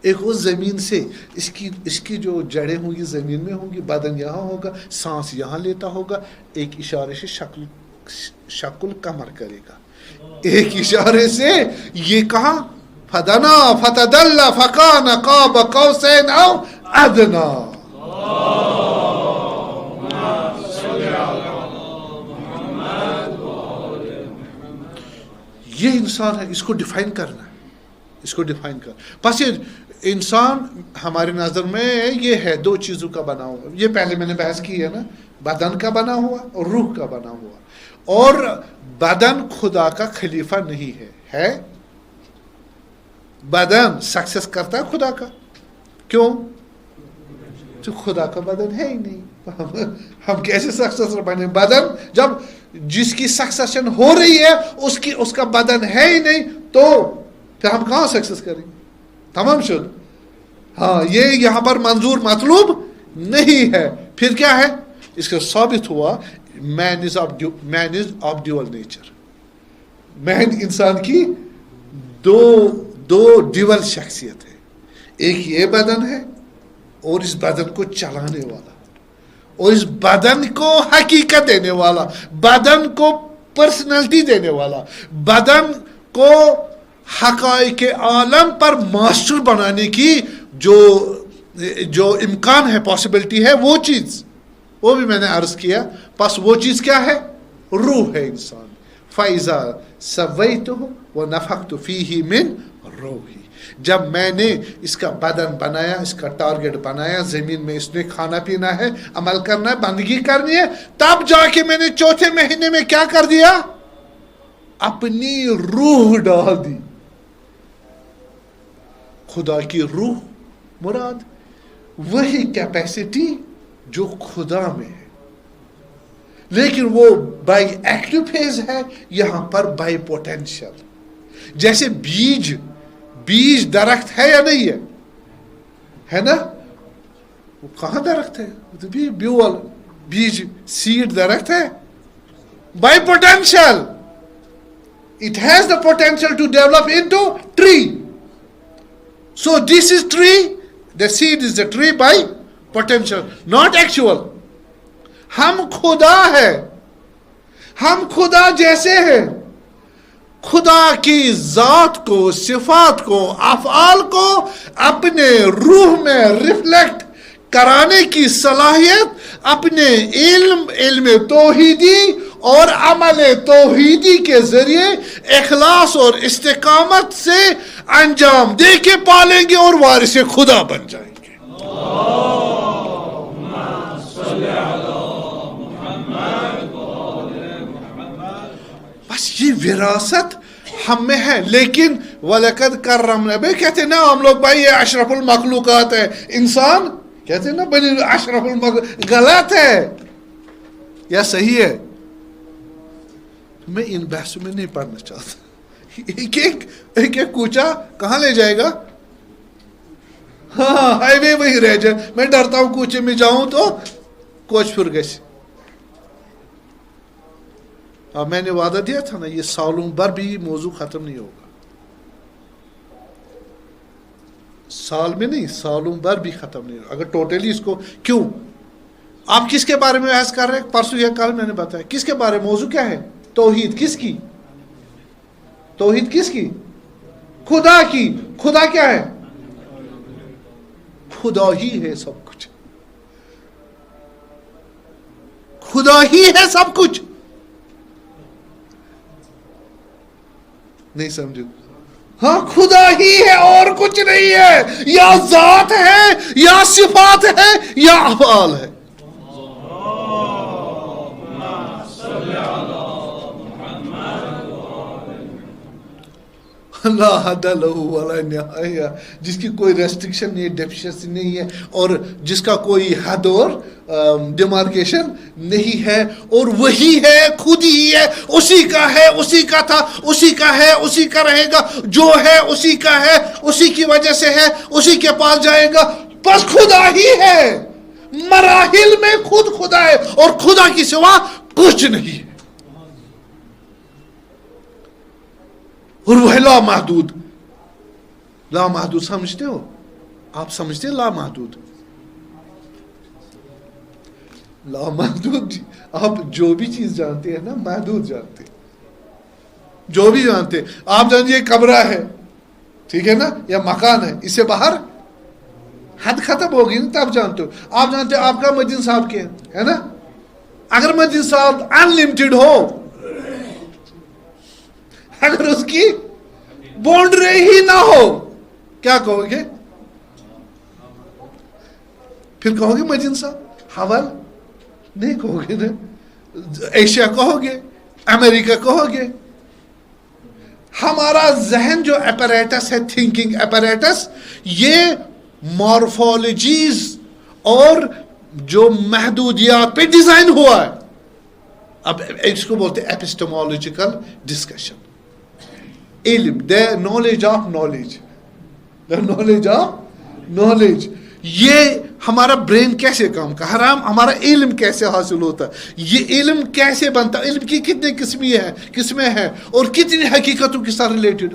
ایک وہ زمین سے، اس کی جو جڑیں ہوں گی زمین میں ہوں گی، بدن یہاں ہوگا، سانس یہاں لیتا ہوگا، ایک اشارے سے شکل کمر کرے گا. ایک اشارے سے یہ کہاں فدنا فتدل فکان قاب قوسین او ادنا. یہ انسان ہے. اس کو ڈیفائن کرنا ہے، اس کو ڈیفائن کر. بس یہ انسان ہماری نظر میں یہ ہے دو چیزوں کا بنا ہوا. یہ پہلے میں نے بحث کی ہے نا، بدن کا بنا ہوا اور روح کا بنا ہوا. اور بدن خدا کا خلیفہ نہیں ہے. بدن سکسیس کرتا ہے خدا کا. کیوں؟ تو خدا کا بدن ہے ہی نہیں. ہم کیسے سکسیسر بنے؟ بدن جب جس کی سکسیشن ہو رہی ہے اس کا بدن ہے ہی نہیں، تو پھر ہم کہاں سکسیس کریں؟ تمام شد. ہاں، یہ یہاں پر منظور مطلوب نہیں ہے. پھر کیا ہے؟ اس کا ثابت ہوا مین از آف ڈیول نیچر. مین انسان کی دو ڈیول شخصیت ہے. ایک یہ بدن ہے اور اس بدن کو چلانے والا اور اس بدن کو حقیقت دینے والا, بدن کو پرسنالٹی دینے والا, بدن کو حقائق عالم پر ماسٹر بنانے کی جو امکان ہے, پاسبلٹی ہے, وہ چیز, وہ بھی میں نے عرض کیا. پس وہ چیز کیا ہے؟ روح ہے انسان. فَإِذَا سَوَّيْتُهُ وَنَفَخْتُ فِيهِ مِنْ رُوحِي. جب میں نے اس کا بدن بنایا, اس کا ٹارگٹ بنایا, زمین میں اس نے کھانا پینا ہے, عمل کرنا ہے, بندگی کرنی ہے, تب جا کے میں نے چوتھے مہینے میں کیا کر دیا؟ اپنی روح ڈال دی. خدا کی روح مراد وہی کیپیسٹی جو خدا میں ہے, لیکن وہ بائی ایکٹیو فیز ہے, یہاں پر بائی پوٹینشل. جیسے بیج درخت ہے یا نہیں ہے؟ ہے نا؟ وہ کہاں درخت ہے؟ بیول, بیج, سیڈ درخت ہے. By potential, it has the potential to develop into tree. So this is tree, the seed is the tree by potential, not actual. ہم خدا ہے, ہم خدا جیسے ہیں. خدا کی ذات کو, صفات کو, افعال کو اپنے روح میں ریفلیکٹ کرانے کی صلاحیت اپنے علم توحیدی اور عمل توحیدی کے ذریعے اخلاص اور استقامت سے انجام دے کے پالیں گے اور وارث خدا بن جائیں گے. بس یہ وراثت ہم میں ہے. لیکن وَلَقَدْ كَرَّمْنَا, بھائی کہتے ہیں نا ہم لوگ, بھائی یہ اشرف المخلوقات ہے انسان, کہتے ہیں نا بھائی اشرف المخلوقات. غلط ہے یا صحیح ہے؟ میں ان بحثوں میں نہیں پڑھنا چاہتا. ایک کوچا کہاں لے جائے گا؟ ہاں ہائی وے وہی رہ جائے. میں ڈرتا ہوں کوچے میں جاؤں تو کوچ پھر گئے. اب میں نے وعدہ دیا تھا نا, یہ سالوں بھر بھی موضوع ختم نہیں ہوگا. سال میں نہیں, سالوں بھر بھی ختم نہیں ہوگا اگر ٹوٹلی اس کو. کیوں؟ آپ کس کے بارے میں بحث کر رہے ہیں؟ پرسوں یا کل میں نے بتایا کس کے بارے میں. موضوع کیا ہے؟ توحید. کس کی توحید؟ کس کی؟ خدا کی. خدا کیا ہے؟ خدا ہی ہے سب کچھ. خدا ہی ہے سب کچھ. نہیں سمجھو؟ ہاں خدا ہی ہے اور کچھ نہیں ہے. یا ذات ہے, یا صفات ہے, یا افعال ہے. لا حد لہ ولا نہایہ, جس کی کوئی ریسٹرکشن نہیں, ڈیفیشنسی نہیں ہے, اور جس کا کوئی حد اور ڈیمارکیشن نہیں ہے, اور وہی ہے, خود ہی ہے, اسی کا ہے, اسی کا تھا, اسی کا ہے, اسی کا رہے گا, جو ہے اسی کا ہے, اسی کی وجہ سے ہے, اسی کے پاس جائے گا. بس خدا ہی ہے. مراحل میں خود خدا ہے اور خدا کی سوا کچھ نہیں ہے. اور وہ ہے لا محدود. لا محدود سمجھتے ہو آپ؟ سمجھتے ہیں لا محدود؟ لا محدود آپ جو بھی چیز جانتے ہیں نا, محدود جانتے ہیں. جو بھی جانتے ہیں آپ جانتے یہ کمرہ ہے, ٹھیک ہے نا, یا مکان ہے, اس سے باہر حد ختم ہوگی نا, تب جانتے ہو. آپ جانتے ہو آپ کا مدین صاحب کیا ہے نا. اگر مدین صاحب انلمیٹڈ ہو, اگر اس کی باؤنڈری ہی نہ ہو, کیا کہو گے؟ پھر کہو گے مدین صاحب حوال نہیں کہو گے نا. ایشیا کہو گے, امریکہ کہو گے. ہمارا ذہن جو اپیریٹس ہے, تھنکنگ اپیریٹس, یہ مارفولوجیز اور جو محدودیات پہ ڈیزائن ہوا ہے. اب اس کو بولتے ہیں ایپسٹمولوجیکل ڈسکشن. علم, the knowledge of knowledge, the knowledge of knowledge. یہ ہمارا برین کیسے کام کا ہمارا علم کیسے حاصل ہوتا ہے, یہ علم کیسے بنتا ہے, علم کی کتنی قسمیں ہیں اور کتنی حقیقتوں کے ساتھ ریلیٹڈ.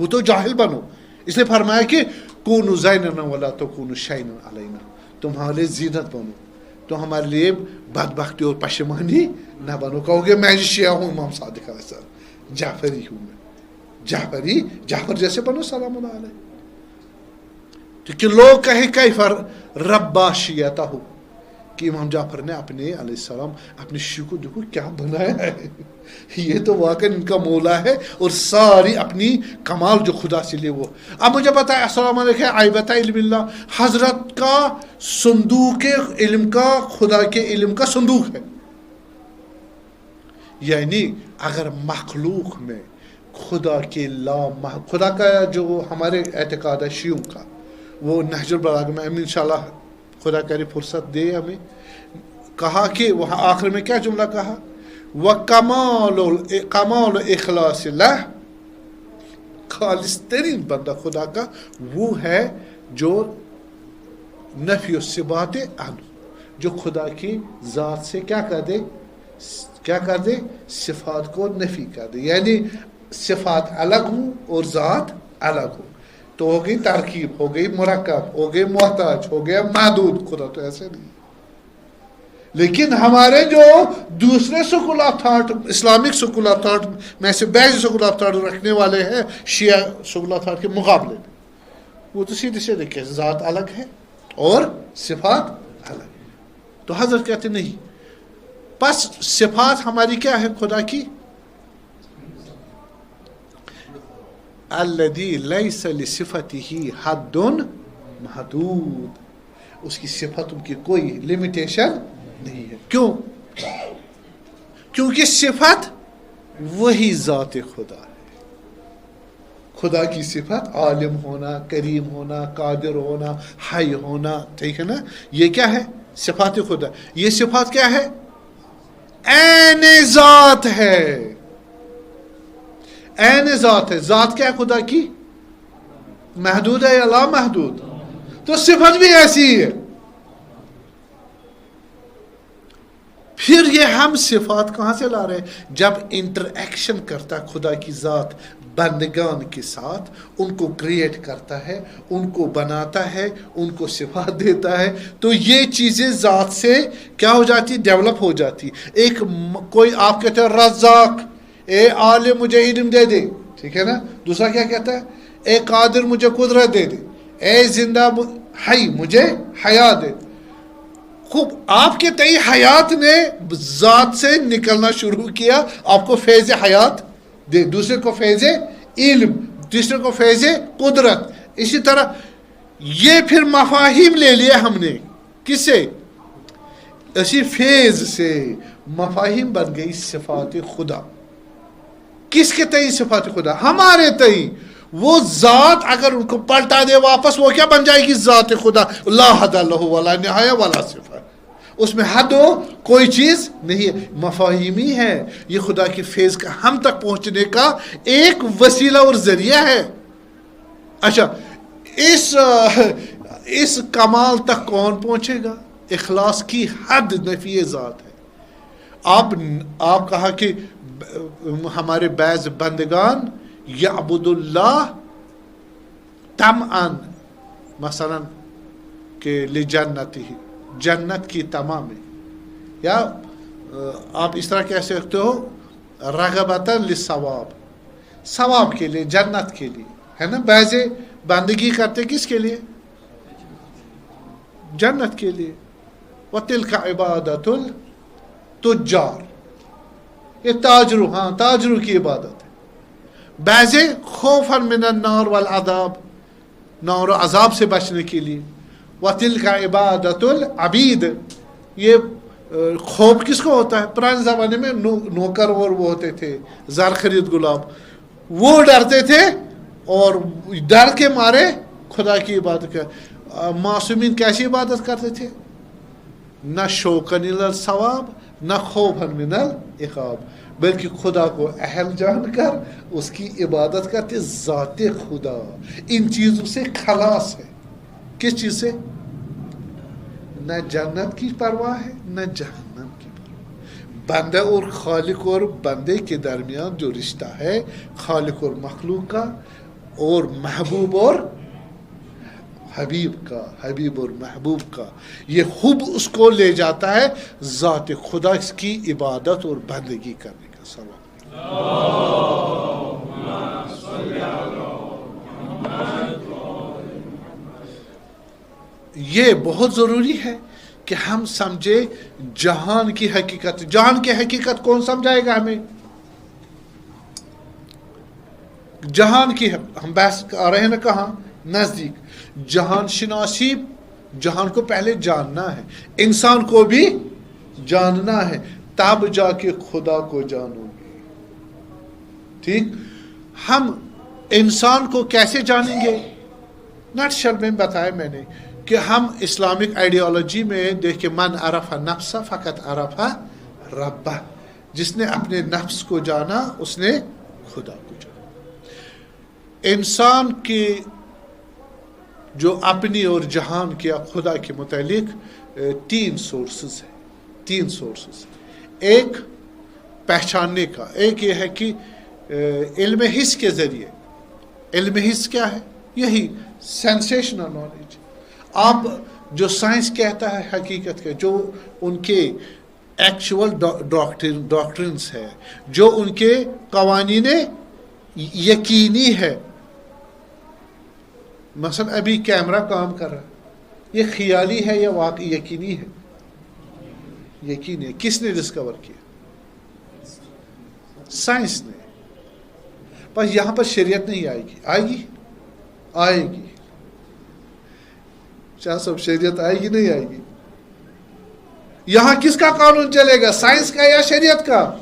وہ تو جاہل بنو. اس لیے فرمایا کہ کونوا زیننا ولا تکونوا شیئا علینا, تم ہمارے زینت بنو, تو ہمارے لیے بدبختی اور پشیمانی نہ بنو. کہو گے میں شیعہ ہوں امام صادق علیہ السلام, جعفری ہوں میں, جعفر جیسے بنو سلام اللہ علیہ. کہ لوگ کہیں کیف ربا شیعتہ, کہ امام جعفر نے اپنے علیہ السلام اپنے شیعہ کو دیکھو کیا بنایا ہے, یہ تو واقعی ان کا مولا ہے, اور ساری اپنی کمال جو خدا سے لیے وہ. اب مجھے بتائیں, السلام علیکم, عیبت علم اللہ, حضرت کا صندوق علم کا, خدا کے علم کا صندوق ہے. یعنی اگر مخلوق میں خدا کے خدا کا جو ہمارے اعتقاد ہے شیعوں کا, وہ نہج البلاغہ میں انشاءاللہ خدا کرے فرصت دے ہمیں, کہا کہ وہاں آخر میں کیا جملہ کہا, وَكَمَالُ اخلاص اللہ, خالص ترین بندہ خدا کا وہ ہے جو نفی الصفات عنہ, جو خدا کی ذات سے کیا کر دے صفات کو نفی کر دے. یعنی صفات الگ ہوں اور ذات الگ ہو, تو ہو گئی ترکیب, ہو گئی مرکب, ہو گئی محتاج, ہو گیا محدود. خدا تو ایسے نہیں. لیکن ہمارے جو دوسرے school of thought, Islamic school of thought میں سے بعض سکول آف تھاٹ رکھنے والے ہیں شیعہ سکول آف تھاٹ کے مقابلے میں, وہ تو سیدھے سے دیکھیں ذات الگ ہے اور صفات الگ. تو حضرت کہتے نہیں, بس صفات ہماری کیا ہے خدا کی, الذی لیس لصفته حد محدود, اس کی صفتوں کی کوئی لمیٹیشن نہیں ہے. کیوں؟ کیونکہ صفت وہی ذات خدا ہے. خدا کی صفت عالم ہونا, کریم ہونا, قادر ہونا, حی ہونا, ٹھیک ہے نا, یہ کیا ہے صفات خدا. یہ صفات کیا ہے, عین ذات ہے, عین ذات ہے. ذات کیا ہے خدا کی, محدود ہے یا لا محدود, تو صفت بھی ایسی ہے. پھر یہ ہم صفات کہاں سے لا رہے ہیں, جب انٹر-ایکشن کرتا ہے خدا کی ذات بندگان کے ساتھ, ان کو کریٹ کرتا ہے, ان کو بناتا ہے, ان کو صفات دیتا ہے, تو یہ چیزیں ذات سے کیا ہو جاتی, ڈیولپ ہو جاتی. ایک کوئی آپ کہتے ہیں رزاق, اے عالم مجھے علم دے دے, ٹھیک ہے نا. دوسرا کیا کہتا ہے, اے قادر مجھے قدرت دے دے, اے زندہ حی مجھے حیات دے. خوب, آپ کے تئیں حیات نے ذات سے نکلنا شروع کیا, آپ کو فیض حیات دے, دوسرے کو فیض علم, تیسرے کو فیض قدرت. اسی طرح یہ پھر مفاہیم لے لیا ہم نے, کس سے, اسی فیض سے مفاہیم بن گئی صفات خدا. کس کے تئیں صفات خدا, ہمارے تئیں. وہ ذات اگر ان کو پلٹا دے واپس, وہ کیا بن جائے گی, ذات خدا. لا حد لہ ولا نہایہ ولا صفہ, اس میں حد ہو کوئی چیز نہیں ہے. مفاہیمی ہے, یہ خدا کی فیض کا ہم تک پہنچنے کا ایک وسیلہ اور ذریعہ ہے. اچھا, اس کمال تک کون پہنچے گا, اخلاص کی حد نفی ذات ہے. آپ کہا کہ ہمارے بعض بندگان یعبد اللہ طمعا, مثلا کہ لجنتی, جنت کی تمام, یا آپ اس طرح کہہ سکتے ہو رغبتا للثواب, ثواب کے لیے, جنت کے لیے, ہے نا. بعض بندگی کرتے کس کے لیے, جنت کے لیے. وَتِلْكَ عِبَادَةُ التُّجَّارِ, یہ تاجروں, ہاں تاجروں کی عبادت ہے. بعض خوفا من النار والعذاب, نار و عذاب سے بچنے کے لیے. وَتِلْكَ عِبَادَةُ الْعَبِيدِ, یہ خوف کس کو ہوتا ہے, پرانے زمانے میں نوکر اور وہ ہوتے تھے زر خرید گلاب, وہ ڈرتے تھے اور ڈر کے مارے خدا کی عبادت کر. معصومین کیسی عبادت کرتے تھے, نہ شوقاً الی الثواب نہ خوفاً من العقاب, بلکہ خدا کو اہل جان کر اس کی عبادت کرتے. ذات خدا ان چیزوں سے خلاص ہے. کس چیز سے, نہ جنت کی پرواہ ہے نہ جہنم کی پرواہ. بندہ اور خالق اور بندے کے درمیان جو رشتہ ہے, خالق اور مخلوق کا, اور محبوب اور حبیب کا، حبیب اور محبوب کا یہ حب اس کو لے جاتا ہے ذات خدا کی عبادت اور بندگی کرنے کا سبب۔ یہ بہت ضروری ہے کہ ہم سمجھے جہان کی حقیقت۔ جہان کی حقیقت کون سمجھائے گا ہمیں؟ جہان کی ہم بحث کر رہے ہیں نا، کہاں؟ نزدیک۔ جہان شناسی، جہان کو پہلے جاننا ہے، انسان کو بھی جاننا ہے، تب جا کے خدا کو جانو گے۔ ٹھیک؟ ہم انسان کو کیسے جانیں گے؟ نٹ شل میں بتایا میں نے کہ ہم اسلامک آئیڈیالوجی میں دیکھ کے من عرف نفسہ فقط عرف ربہ، جس نے اپنے نفس کو جانا اس نے خدا کو جانا۔ انسان کی جو اپنی اور جہان کیا خدا کے متعلق تین سورسز ہیں، تین سورسز۔ ایک پہچاننے کا، ایک یہ ہے کہ علم حس کے ذریعے۔ علم حس کیا ہے؟ یہی سینسیشنل نالج۔ اب جو سائنس کہتا ہے حقیقت کا، جو ان کے ایکچول ڈاکٹرنس ہے، جو ان کے قوانین یقینی ہے، مثلا ابھی کیمرہ کام کر رہا ہے، یہ خیالی ہے یا واقعی یقینی ہے؟ یقین ہے۔ کس نے ڈسکور کیا؟ سائنس نے۔ بس یہاں پر شریعت نہیں آئے گی، آئے گی؟ آئے گی۔ شاہ صاحب شریعت آئے گی نہیں آئے گی؟ یہاں کس کا قانون چلے گا، سائنس کا یا شریعت کا؟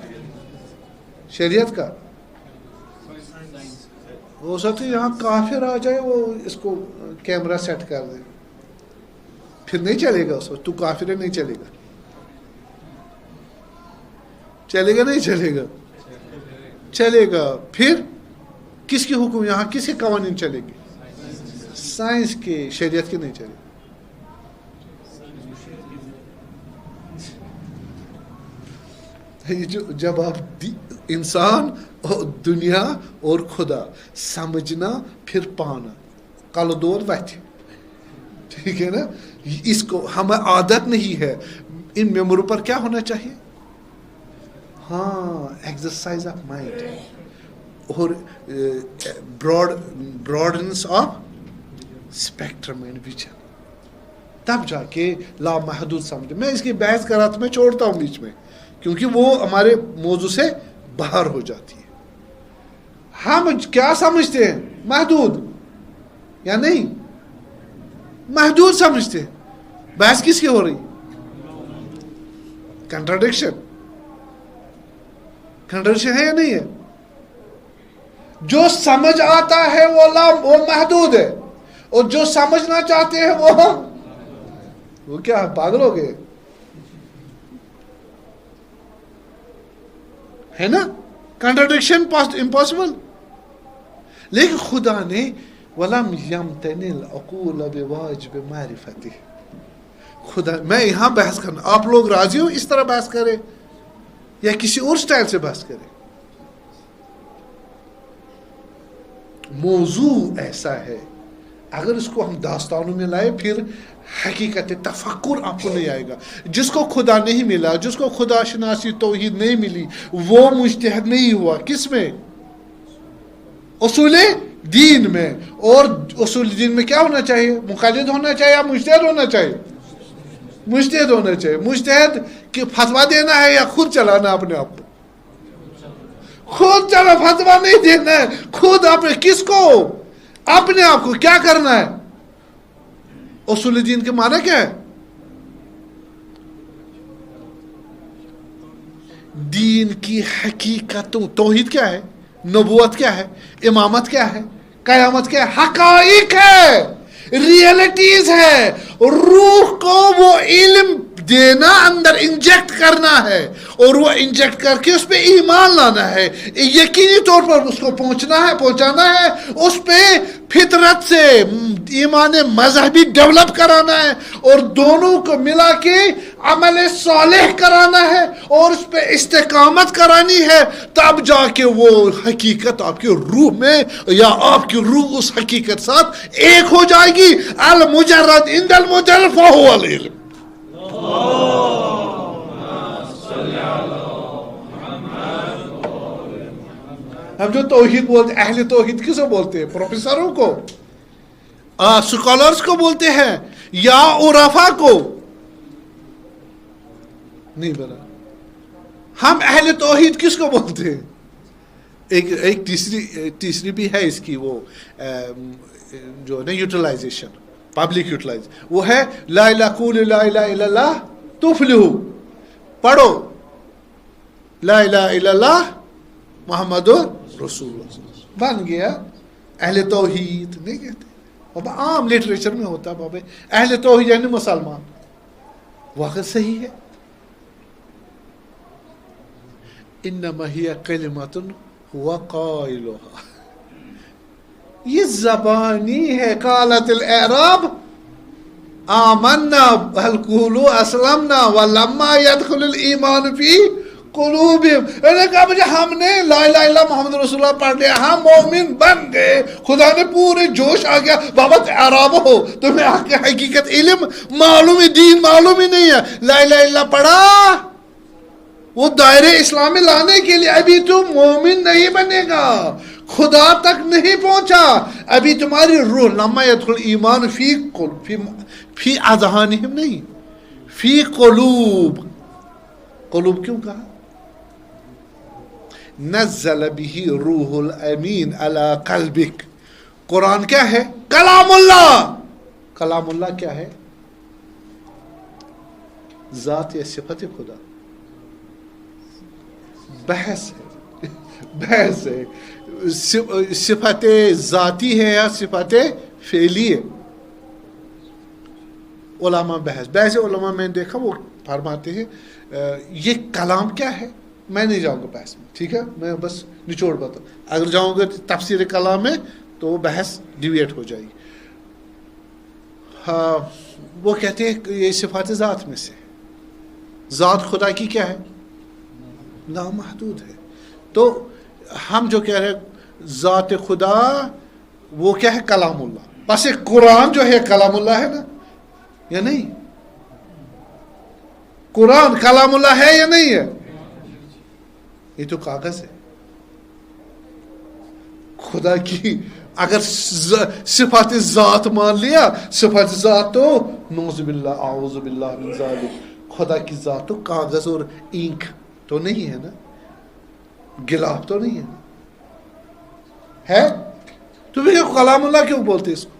شریعت کا۔ ہو سکتا ہے یہاں کافر آ جائے، وہ اس کو کیمرہ سیٹ کر دے، پھر نہیں چلے گا اس وقت۔ تو کافر ہے، نہیں چلے گا۔ چلے گا نہیں چلے گا؟ چلے گا۔ پھر کس کی حکم، یہاں کس کے قوانین چلے گے؟ سائنس کے، شریعت کے نہیں چلے گا۔ جب آپ انسان اور دنیا اور خدا سمجھنا پھر پانا، کل دور وتھ، ٹھیک ہے نا؟ اس کو ہمیں عادت نہیں ہے۔ ان میموروں پر کیا ہونا چاہیے؟ ہاں، ایکسرسائز آف مائنڈ اور براڈنس آف اسپیکٹرم اینڈ ویژن، تب جا کے لامحدود سمجھ۔ میں اس کی بحث کر رہا تھا، میں چھوڑتا ہوں بیچ میں کیونکہ وہ ہمارے موضوع سے باہر ہو جاتی ہے۔ ہم کیا سمجھتے ہیں؟ محدود یا نہیں؟ محدود سمجھتے ہیں۔ بحث کس کی ہو رہی؟ کنٹراڈکشن ہے یا نہیں ہے؟ جو سمجھ آتا ہے وہ محدود ہے، اور جو سمجھنا چاہتے ہیں وہ کیا پاگل ہو گئے، ہے نا؟ Contradiction impossible. لیکن خدا نے وَلَمْ يَمْتَنِ الْعُقُولَ بِوَاجِبِ مَعْرِفَتِهِ۔ خدا، میں یہاں بحث کرنا، آپ لوگ راضی ہو اس طرح بحث کرے یا کسی اور سٹائل سے بحث کرے؟ موضوع ایسا ہے، اگر اس کو ہم داستانوں میں لائے پھر حقیقت تفکر آپ کو نہیں آئے گا۔ جس کو خدا نہیں ملا، جس کو خدا شناسی توحید نہیں ملی، وہ مجتہد نہیں ہوا۔ کس میں؟ اصول دین میں۔ اور اصول دین میں کیا ہونا چاہیے؟ مقلد ہونا چاہیے یا مجتہد ہونا چاہیے؟ مجتہد ہونا چاہیے۔ مجتہد کہ فتویٰ دینا ہے یا خود چلانا اپنے آپ کو؟ خود چلا، فتویٰ نہیں دینا ہے، خود اپنے کس کو؟ اپنے آپ کو کیا کرنا ہے؟ اصول دین کے معنی کیا ہے؟ دین کی حقیقتوں، توحید کیا ہے، نبوت کیا ہے، امامت کیا ہے، قیامت کیا ہے، حقائق ہے، ریئلٹیز ہے۔ روح کو وہ علم دینا اندر انجیکٹ کرنا ہے اور وہ انجیکٹ کر کے اس پہ ایمان لانا ہے, یقینی طور پر اس کو پہنچانا ہے, اس پہ فطرت سے ایمان مذہبی ڈیولپ کرانا ہے اور دونوں کو ملا کے عمل صالح کرانا ہے اور اس پہ استقامت کرانی ہے, تب جا کے وہ حقیقت آپ کی روح میں یا آپ کی روح اس حقیقت ساتھ ایک ہو جائے گی. المجرد عند المجرد فهو العلم. ہم جو توحید بولتے ہیں, اہل توحید کسے بولتے ہیں؟ پروفیسروں کو, سکالرز کو بولتے ہیں یا عرفا کو؟ نہیں بنا. ہم اہل توحید کس کو بولتے ہیں؟ ایک تیسری بھی ہے اس کی, وہ جو نا یوٹیلائزیشن, پبلک یوٹیلائز, وہ ہے لا الہ الا اللہ تفلحو. پڑھو لا الہ الا اللہ محمد رسول اللہ, بن گیا اہل توحید. نہیں کہتے, اب عام لٹریچر میں ہوتا بابا اہل توحید یعنی مسلمان. واقع صحیح ہے. انما ہی کلمۃ هو قائلها, یہ زبانی ہے. قالت الاعراب آمنا بل قولوا اسلمنا ولما يدخل الايمان في قلوبهم. انہوں نے کہا مجھے ہم نے لا الہ الا محمد رسول اللہ پڑھ لیا, ہم مومن بن گئے, خدا نے پورے جوش آ گیا. بابا اعراب ہو, تمہیں آگے حقیقت علم معلوم ہے, دین معلوم ہی نہیں ہے. لا الہ الا پڑھا, وہ دائرے اسلام میں لانے کے لیے ابھی تم مومن نہیں بنے گا, خدا تک نہیں پہنچا ابھی. تمہاری روح لما يدخل ایمان فی اذہانہم نہیں, فی قلوب. قلوب کیوں کہا؟ نزل به روح الامین علی قلبک. قرآن کیا ہے؟ کلام اللہ. کلام اللہ کیا ہے؟ ذات یا صفت خدا. بحث ہے, صفت ذاتی ہے یا صفت فعلی ہے. علماء بحث علماء میں دیکھا وہ فرماتے ہیں یہ کلام کیا ہے. میں نہیں جاؤں گا بحث میں, ٹھیک ہے, میں بس نچوڑ بتاؤں. اگر جاؤں گا تفسیر کلام میں تو بحث ڈیویٹ ہو جائے گی. وہ کہتے ہیں یہ صفات ذات میں سے, ذات خدا کی کیا ہے؟ نامحدود ہے. تو ہم جو کہہ رہے ہیں ذات خدا وہ کیا ہے؟ کلام اللہ. بس ایک قرآن جو ہے کلام اللہ ہے نا یا نہیں؟ قرآن کلام اللہ ہے یا نہیں ہے؟ یہ تو کاغذ ہے. خدا کی اگر صفات ذات مان لیا, صفات ذات تو نعوذ باللہ اعوذ باللہ من ذالک, خدا کی ذات تو کاغذ اور اینک تو نہیں ہے نا, گلاب تو نہیں ہے نا, ہے تو بھی کلام اللہ کیوں بولتے اس کو؟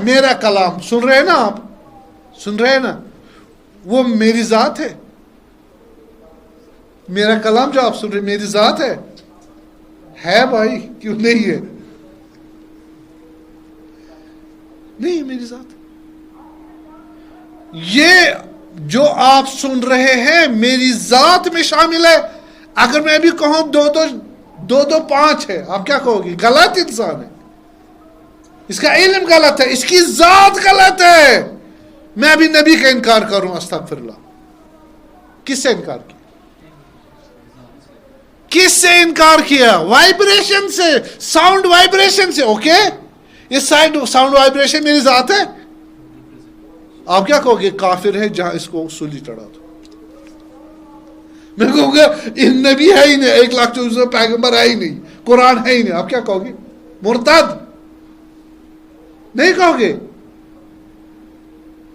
میرا کلام سن رہے ہیں نا آپ, سن رہے ہیں نا, وہ میری ذات ہے. میرا کلام جو آپ سن رہے ہیں میری ذات ہے بھائی, کیوں نہیں ہے؟ نہیں میری ذات. یہ جو آپ سن رہے ہیں میری ذات میں شامل ہے. اگر میں بھی کہوں دو پانچ ہے, آپ کیا کہو گی؟ غلط انسان ہے, اس کا علم غلط ہے, اس کی ذات غلط ہے. میں بھی نبی کا انکار کروں, استغفر اللہ. کس سے انکار کیا؟ کس سے انکار کیا؟ وائبریشن سے, ساؤنڈ وائبریشن سے. اوکے, یہ ساؤنڈ وائبریشن میری ذات ہے. آپ کیا کہو گے؟ کافر ہے جہاں اس کو سولی چڑھا دو. میں کہوں گا نبی ہے ہی نہیں, 1,24,000 پیغمبر ہے ہی نہیں, قرآن ہے ہی نہیں. آپ کیا کہو گے؟ مرتد نہیں کہو گے؟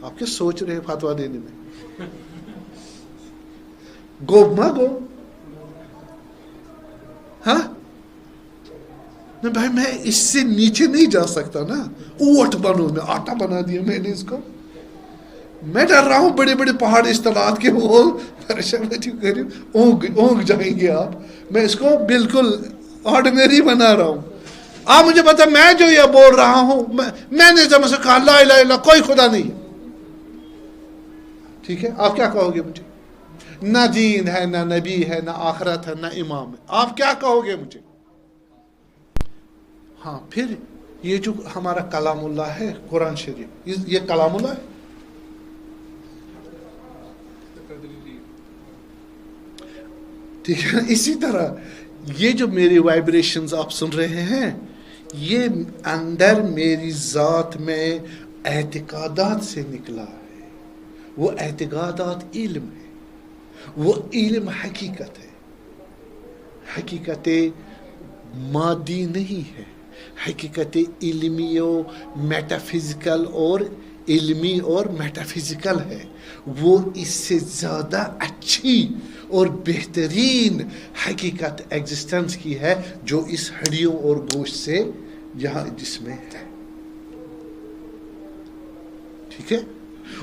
آپ کیا سوچ رہے ہیں فتویٰ دینے میں؟ گو گو ہاں بھائی, میں اس سے نیچے نہیں جا سکتا نا. اوٹ بنو, میں آٹا بنا دیا میں نے اس کو. میں ڈر رہا ہوں بڑے بڑے پہاڑ اصطلاحات کے وہ اونگ جائیں گے آپ. میں اس کو بالکل آرڈنری بنا رہا ہوں. آپ مجھے بتا, میں جو یہ بول رہا ہوں, میں نے جب سے کہا لا الہ الا اللہ کوئی خدا نہیں ہے, ٹھیک ہے، آپ کیا کہو گے مجھے؟ نہ دین ہے، نہ نبی ہے، نہ آخرت ہے، نہ امام ہے، آپ کیا کہو گے مجھے؟ ہاں، پھر یہ جو ہمارا کلام اللہ ہے قرآن شریف، یہ کلام اللہ ہے. ٹھیک ہے، اسی طرح یہ جو میری وائبریشنز آپ سن رہے ہیں، یہ اندر میری ذات میں اعتقادات سے نکلا ہے. وہ اعتقادات علم ہے، وہ علم حقیقت ہے. حقیقت مادی نہیں ہے، حقیقت علمی و میٹافزیکل اور علمی اور میٹافزیکل ہے. وہ اس سے زیادہ اچھی اور بہترین حقیقت ایگزسٹنس کی ہے جو اس ہڈیوں اور گوشت سے یہاں جس میں ہے. ٹھیک ہے،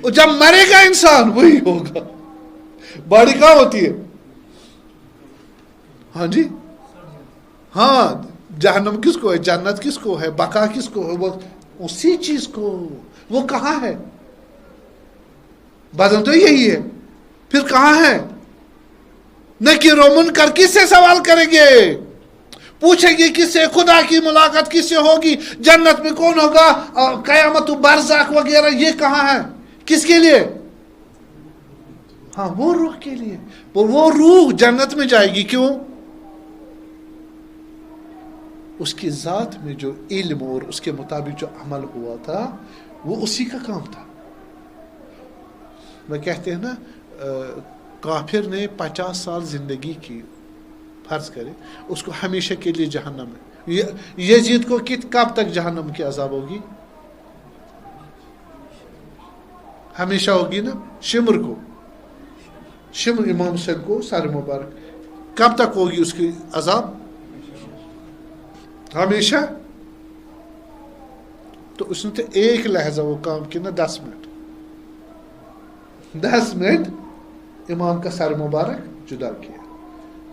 اور جب مرے گا انسان وہی ہوگا. باڈی کہاں ہوتی ہے؟ ہاں جی، ہاں، جہنم کس کو ہے، جنت کس کو ہے، بقا کس کو ہے؟ وہ اسی چیز کو. وہ کہاں ہے؟ بدن تو یہی ہے، پھر کہاں ہے؟ نکیر و منکر کس سے سوال کریں گے؟ پوچھیں گے کس سے؟ خدا کی ملاقات کس سے ہوگی؟ جنت میں کون ہوگا؟ قیامت و برزخ وغیرہ یہ کہاں ہے؟ کس کے لیے؟ ہاں، وہ روح کے لیے. وہ روح جنت میں جائے گی، کیوں؟ اس کی ذات میں جو علم اور اس کے مطابق جو عمل ہوا تھا وہ اسی کا کام تھا. میں کہتے ہیں نا، کافر نے 50 سال زندگی کی، فرض کرے اس کو ہمیشہ کے لیے جہنم ہے. یزید کو کب تک جہنم کی عذاب ہوگی؟ ہمیشہ ہوگی نا. شمر کو، شمر امام حسین کو سر مبارک کب تک ہوگی اس کی عذاب؟ ہمیشہ. تو اس نے تو ایک لحظہ وہ کام کیا نا، 10 منٹ 10 منٹ امام کا سر مبارک جدا کیا.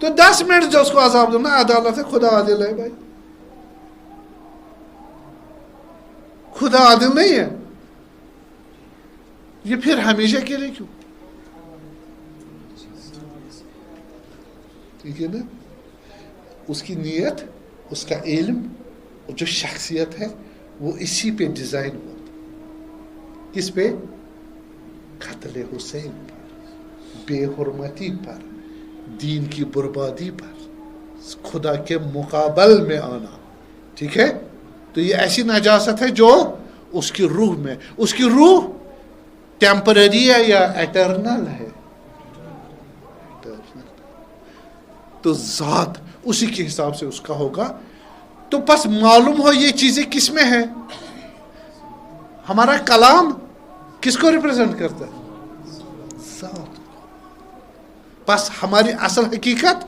تو 10 منٹ جو اس کو عذاب دو نا، عدالت ہے. خدا عادل ہے بھائی، خدا عادل نہیں ہے. یہ پھر ہمیشہ کے لیے کیوں؟ ٹھیک ہے نا. اس کی نیت، اس کا علم، جو شخصیت ہے وہ اسی پہ ڈیزائن ہوا. کس پہ؟ قتل حسین پر، بے حرمتی پر، دین کی بربادی پر، خدا کے مقابل میں آنا. ٹھیک ہے. تو یہ ایسی نجاست ہے جو اس کی روح میں، اس کی روح ٹیمپرری ہے یا ایٹرنل ہے؟ تو ذات اسی کے حساب سے اس کا ہوگا. تو بس معلوم ہو یہ چیزیں کس میں ہیں. ہمارا کلام کس کو ریپرزینٹ کرتا ہے؟ ذات. بس ہماری اصل حقیقت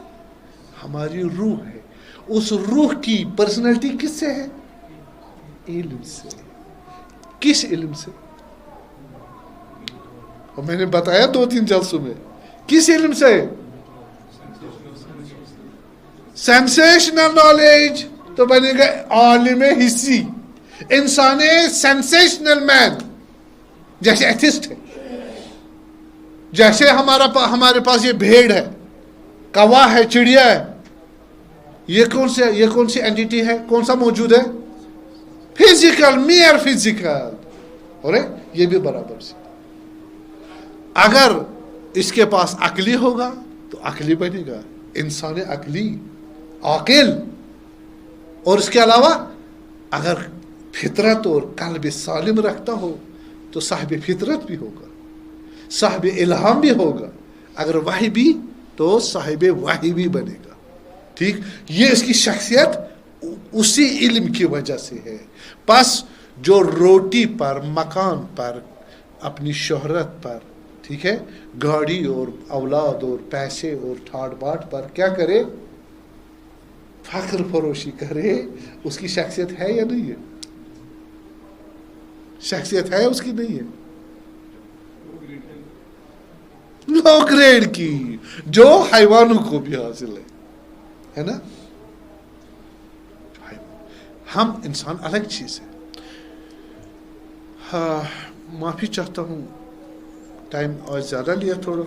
ہماری روح ہے. اس روح کی پرسنالٹی کس سے ہے؟ علم سے. کس علم سے؟ اور میں نے بتایا 2-3 جلسوں میں، کس علم سے؟ سینسیشنل نالج تو بنے گا عالم حسی. انسان سینسیشنل مین، جیسے ایتھسٹ ہے. جیسے ہمارے پاس یہ بھیڑ ہے، کوا ہے، چڑیا ہے. یہ کون سی اینٹیٹی ہے؟ کون سا موجود ہے؟ Physical, mere physical. اور یہ بھی برابر سے. اگر اس کے پاس عقلی ہوگا تو عقلی بنے گا انسان عقلی، عاقل. اور اس کے علاوہ اگر فطرت اور قلب سالم رکھتا ہو تو صاحب فطرت بھی ہوگا، صاحب الہام بھی ہوگا. اگر وحی بھی تو صاحب وحی بھی بنے گا. ٹھیک. یہ اس کی شخصیت اسی علم کی وجہ سے ہے. بس جو روٹی پر، مکان پر، اپنی شہرت پر، ٹھیک ہے، گاڑی اور اولاد اور پیسے اور ٹھاٹ باٹ پر کیا کرے؟ فخر فروشی کرے. اس کی شخصیت ہے یا نہیں ہے؟ شخصیت ہے اس کی؟ نہیں ہے. لو گریڈ کی، جو حیوانوں کو بھی حاصل ہے نا. ہم انسان الگ چیز ہے. معافی چاہتا ہوں ٹائم اور زیادہ لیا تھوڑا.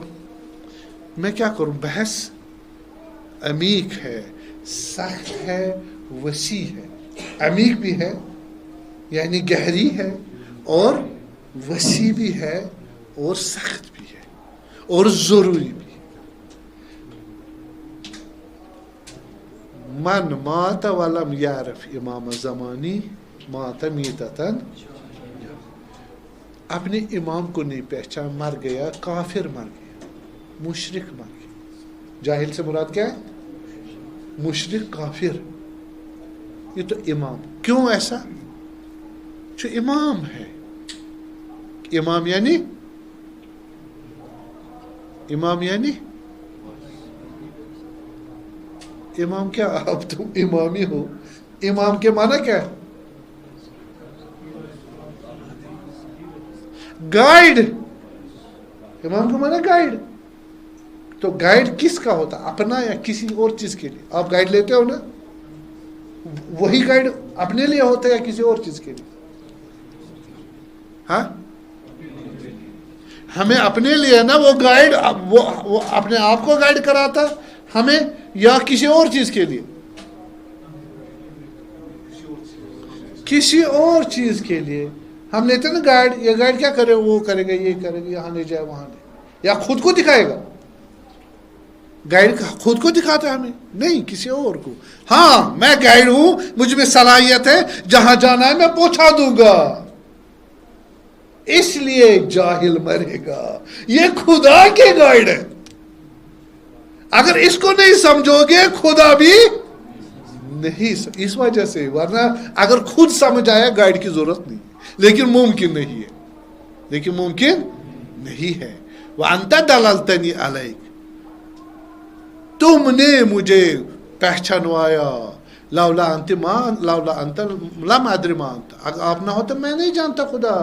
میں کیا کروں؟ بحث عمیق ہے، سخت ہے، وسیع ہے. عمیق بھی ہے یعنی گہری ہے، اور وسیع بھی ہے، اور سخت بھی ہے، اور ضروری بھی. من مات ولم یعرف امام زمانی مات میتتن. اپنے امام کو نہیں پہچان، مر گیا، کافر مر گیا، مشرک مر گیا. جاہل سے مراد کیا ہے؟ مشرک، کافر. یہ تو امام. کیوں ایسا؟ جو امام ہے. امام یعنی امام کیا؟ اب تم امامی ہو. امام کے معنی کیا ہے؟ گائیڈ. امام کا معنی گائیڈ. تو گائیڈ کس کا ہوتا؟ اپنا یا کسی اور چیز کے لیے؟ آپ گائیڈ لیتے ہو نا، وہی گائیڈ اپنے لیے ہوتا ہے یا کسی اور چیز کے لیے؟ ہاں، ہمیں اپنے لیے نا وہ گائیڈ. وہ اپنے آپ کو گائیڈ کراتا ہمیں، یا کسی اور چیز کے لیے؟ کسی اور چیز کے لیے. ہم لیتے ہیں نا گائیڈ. یہ گائیڈ کیا کرے؟ وہ کرے گا، یہ کرے گا، یہاں لے جائے، وہاں لے. یا خود کو دکھائے گا؟ گائیڈ خود کو دکھاتا ہے ہمیں؟ نہیں، کسی اور کو. ہاں، میں گائیڈ ہوں، مجھ میں صلاحیت ہے، جہاں جانا ہے میں پہنچا دوں گا. اس لیے جاہل مرے گا. یہ خدا کے گائیڈ ہے. اگر اس کو نہیں سمجھو گے، خدا بھی نہیں. اس وجہ سے، ورنہ اگر خود سمجھ آیا گائیڈ کی ضرورت نہیں. لیکن ممکن نہیں ہے. وَأَنْتَ دَلَلْتَنِي عَلَيْكَ. تم نے مجھے پہچانوایا. لولا انت لم ادری ما انت. اگر آپ نہ ہو تو میں نہیں جانتا خدا.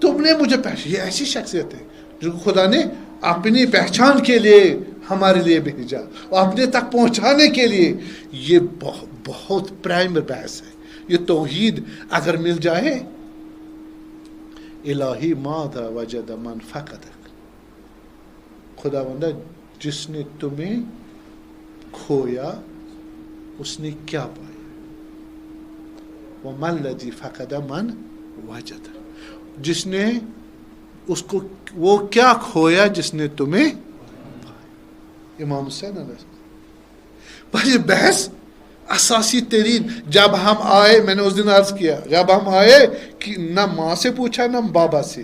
تم نے مجھے یہ ایسی شخصیت ہے جو خدا نے اپنی پہچان کے لیے ہمارے لیے بھیجا، اور اپنے تک پہنچانے کے لیے. یہ بہت پرائم بحث ہے. یہ توحید اگر مل جائے، الہی ماذا وجد من فقدک. خدا بندہ جس نے تمہیں کھویا اس نے کیا پایا. وَمَا الَّذِي فَقَدَ مَنْ وَجَدَ. جس نے اس کو وہ کیا کھویا جس نے تمہیں پایا. امام حسین علیہ السلام. پر یہ بحث اساسی ترین. جب ہم آئے، میں نے اس دن عرض کیا، جب ہم آئے کہ نہ ماں سے پوچھا نہ بابا سے،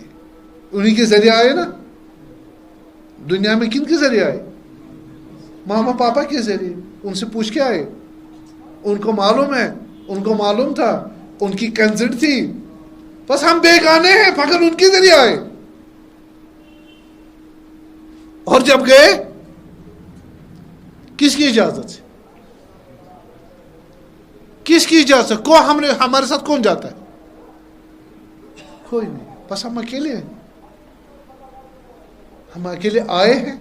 انہی کے ذریعے آئے نا. دنیا میں کن کے ذریعے آئے؟ ماما پاپا کے ذریعے. ان سے پوچھ کے آئے. ان کو معلوم ہے، ان کو معلوم تھا، ان کی کنسنٹ تھی. بس ہم بیگانے ہیں، فقط ان کے ذریعے آئے. اور جب گئے کس کی اجازت سے؟ کس کی اجازت؟ کو ہمارے ساتھ کون جاتا ہے؟ کوئی نہیں. بس ہم اکیلے ہیں. ہم اکیلے آئے ہیں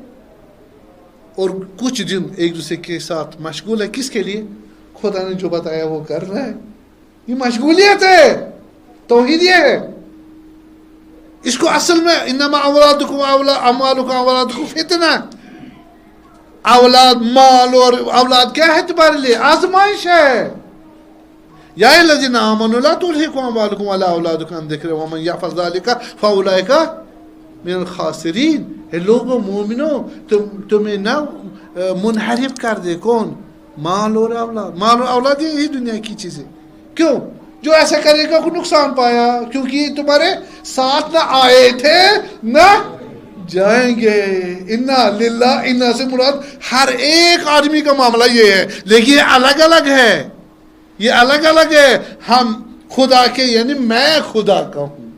اور کچھ دن ایک دوسرے کے ساتھ مشغول ہے. کس کے لیے؟ خدا نے جو بتایا وہ کر رہا ہے. یہ مشغولیت ہے. توحید یہ ہے. اس کو اصل میں انما اولادکم اموالکم اولادکم فتنہ. اولاد، مال اور اولاد کیا ہے تمہارے لیے؟ آزمائش ہے. یا الذین آمنوا لا تلہکم اموالکم ولا اولادکم عن ذکر ومن یفعل ذلک فاولئک من الخاسرین. اے لوگوں، مومنوں، تمہیں نہ منحرف کر دے. کون؟ مال اور اولاد. مال اور اولاد یہی دنیا کی چیزیں. کیوں؟ جو ایسا کرے گا کو نقصان پایا، کیونکہ یہ تمہارے ساتھ نہ آئے تھے نہ جائیں گے. انا للہ. انا سے مراد ہر ایک آدمی کا معاملہ یہ ہے، لیکن یہ الگ الگ ہے. یہ الگ الگ ہے. ہم خدا کے، یعنی میں خدا کا ہوں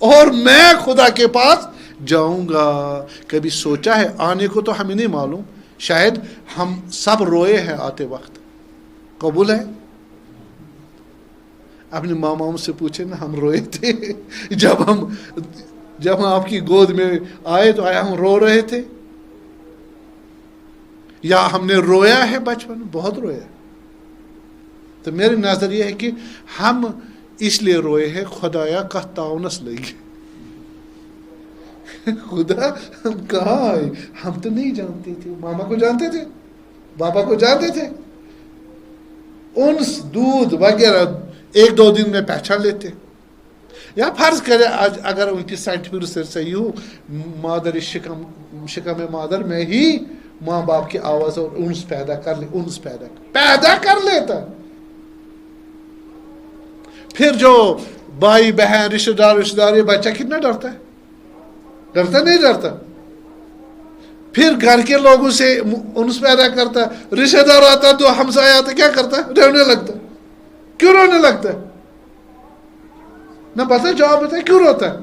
اور میں خدا کے پاس جاؤں گا. کبھی سوچا ہے؟ آنے کو تو ہمیں نہیں معلوم. شاید ہم سب روئے ہیں آتے وقت. قبول ہے؟ اپنے ماماؤں سے پوچھے نا، ہم روئے تھے جب ہم آپ کی گود میں آئے تو آیا ہم رو رہے تھے، یا ہم نے رویا ہے بچپن میں؟ بہت رویا. تو میری نظر یہ ہے کہ ہم اس لیے روئے ہیں خدایا کا تاؤنس لگے. خدا ہم کہاں آئے؟ ہم تو نہیں جانتے تھے. ماما کو جانتے تھے، بابا کو جانتے تھے، انس دودھ وغیرہ 1-2 دن میں پہچان لیتے. یا فرض کرے آج اگر ان کی سائنٹیفک ریسرچ صحیح ہو، مادر شکم مادر میں ہی ماں باپ کی آواز اور انس پیدا کر لیتا. پھر جو بھائی بہن رشتہ دار یہ بچہ کتنا ڈرتا ہے؟ ڈرتا نہیں ڈرتا؟ پھر گھر کے لوگوں سے انس پیدا کرتا، رشتہ دار آتا تو ہمسایہ آتا، کیا کرتا؟ رونے لگتا. کیوں رونے لگتا ہے؟ نہ پتا جواب بتا کیوں روتا ہے؟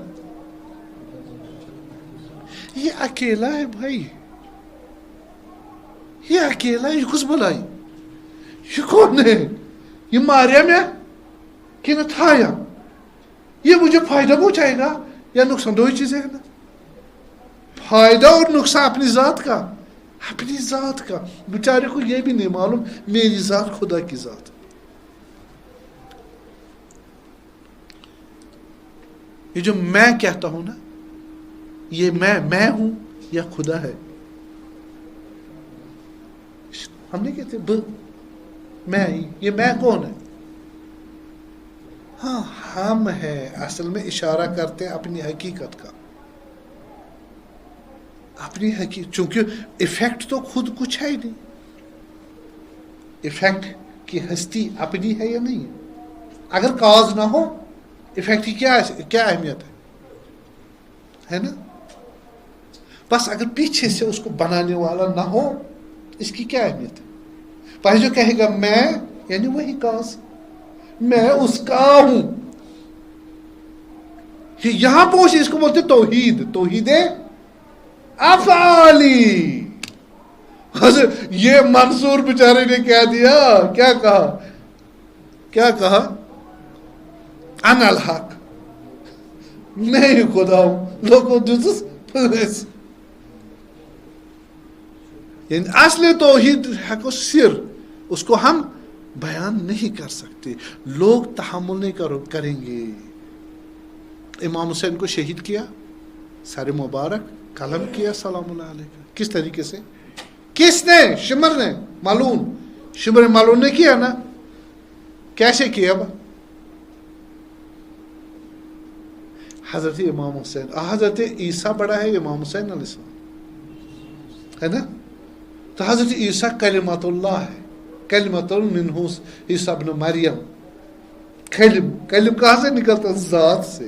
یہ اکیلا ہے بھائی، یہ اکیلا ہے. یہ کس بلائی؟ یہ کون ہے؟ یہ مریم ہے کہ نہ تھا؟ یہ مجھے فائدہ پہنچائے گا یا نقصان؟ دو ہی چیزیں ہیں نا، فائدہ اور نقصان اپنی ذات کا. بیچارے کو یہ بھی نہیں معلوم میری ذات خدا کی ذات. یہ جو میں کہتا ہوں نا، یہ میں ہوں یا خدا ہے؟ ہم نہیں کہتے میں، یہ میں کون ہے؟ ہاں ہم ہے، اصل میں اشارہ کرتے ہیں اپنی حقیقت کا، اپنی حقیقت. چونکہ ایفیکٹ تو خود کچھ ہے ہی نہیں. ایفیکٹ کی ہستی اپنی ہے یا نہیں ہے؟ اگر کاز نہ ہو ایفیکٹ کی کیا اہمیت ہے نا؟ بس اگر پیچھے سے اس کو بنانے والا نہ ہو، اس کی کیا اہمیت ہے؟ پہلے جو کہے گا میں، یعنی وہی کاز، میں اس کا ہوں. یہاں پہنچے اس کو بولتے توحید افعالی. یہ منصور بیچارے نے کیا دیا، کیا کہا؟ انا الحق، میں ہی خدا ہوں. لوگوں یعنی اصل توحید ہے کو سر، اس کو ہم بیان نہیں کر سکتے. لوگ تحمل نہیں کریں گے. امام حسین کو شہید کیا، سر مبارک قلم کیا سلام اللہ علیہ. کس طریقے سے؟ کس نے؟ شمر نے، مالون نے کیا نا. کیسے کیا؟ حضرت امام حسین، حضرت عیسیٰ بڑا ہے امام حسین علیہ السلام، ہے نا؟ تو حضرت عیسیٰ کلمت اللہ ہے، کلمت منہ عیسیٰ ابن مریم. کلم کہاں سے نکلتا؟ ذات سے،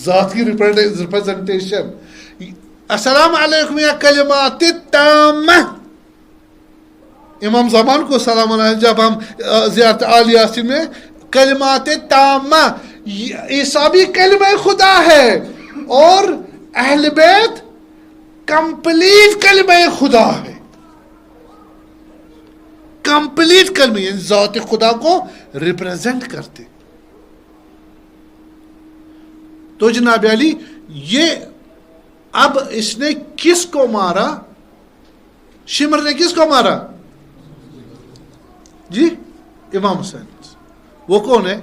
ذات کی ریپرزنٹیشن. السلام علیکم یا کلمات التامہ. امام زمان کو سلام علیکم جب ہم زیارت آل یاسین میں کلمات تامہ، عیسیٰ بھی کلمہ خدا ہے اور اہل بیت کمپلیٹ کلمہ خدا ہے. کمپلیٹ کلمہ، یعنی ذات خدا کو ریپرزینٹ کرتے. تو جناب علی، یہ اب اس نے کس کو مارا؟ شمر نے کس کو مارا؟ جی امام حسین. وہ کون ہے؟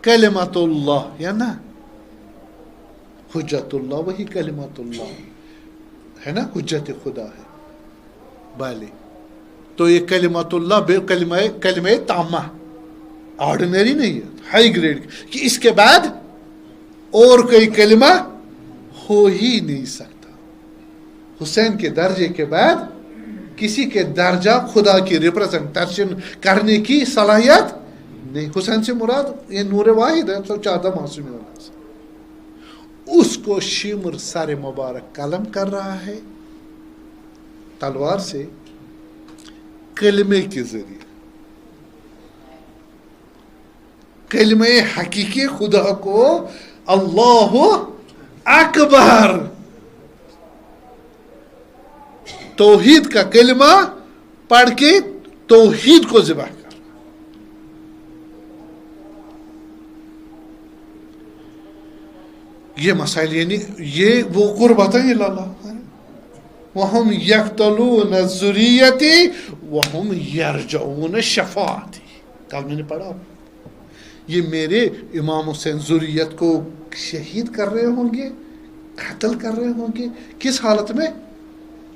کلمت اللہ، یا نا حجت اللہ، وہی کلمت اللہ ہے نا، حجت خدا ہے. بالے تو یہ کلمت اللہ کلمہ تامہ آرڈنری نہیں ہے، ہائی گریڈ، کہ اس کے بعد اور کوئی کلمہ ہو ہی نہیں سکتا. حسین کے درجے کے بعد کسی کے درجہ خدا کی ریپرزنٹیشن کرنے کی صلاحیت نہیں. حسین سے مراد یہ نور واحد ہے، تو 14 معصوم ہونا سے. اس کو شمر سر مبارک قلم کر رہا ہے تلوار سے، کلمے کے ذریعے، کلمہ حقیقی خدا کو اللہ اکبر، توحید کا کلمہ پڑھ کے توحید کو ذبح کر. یہ مسائل، یعنی یہ وہ قربت ہے اللہ. وَهُمْ يَقْتَلُونَ الذُّرِّيَّةِ وَهُمْ يَرْجَعُونَ الشَّفَاعَةِ. کل میں نے پڑھا، یہ میرے امام حسین ذریت کو شہید کر رہے ہوں گے قتل کر رہے ہوں گے کس حالت میں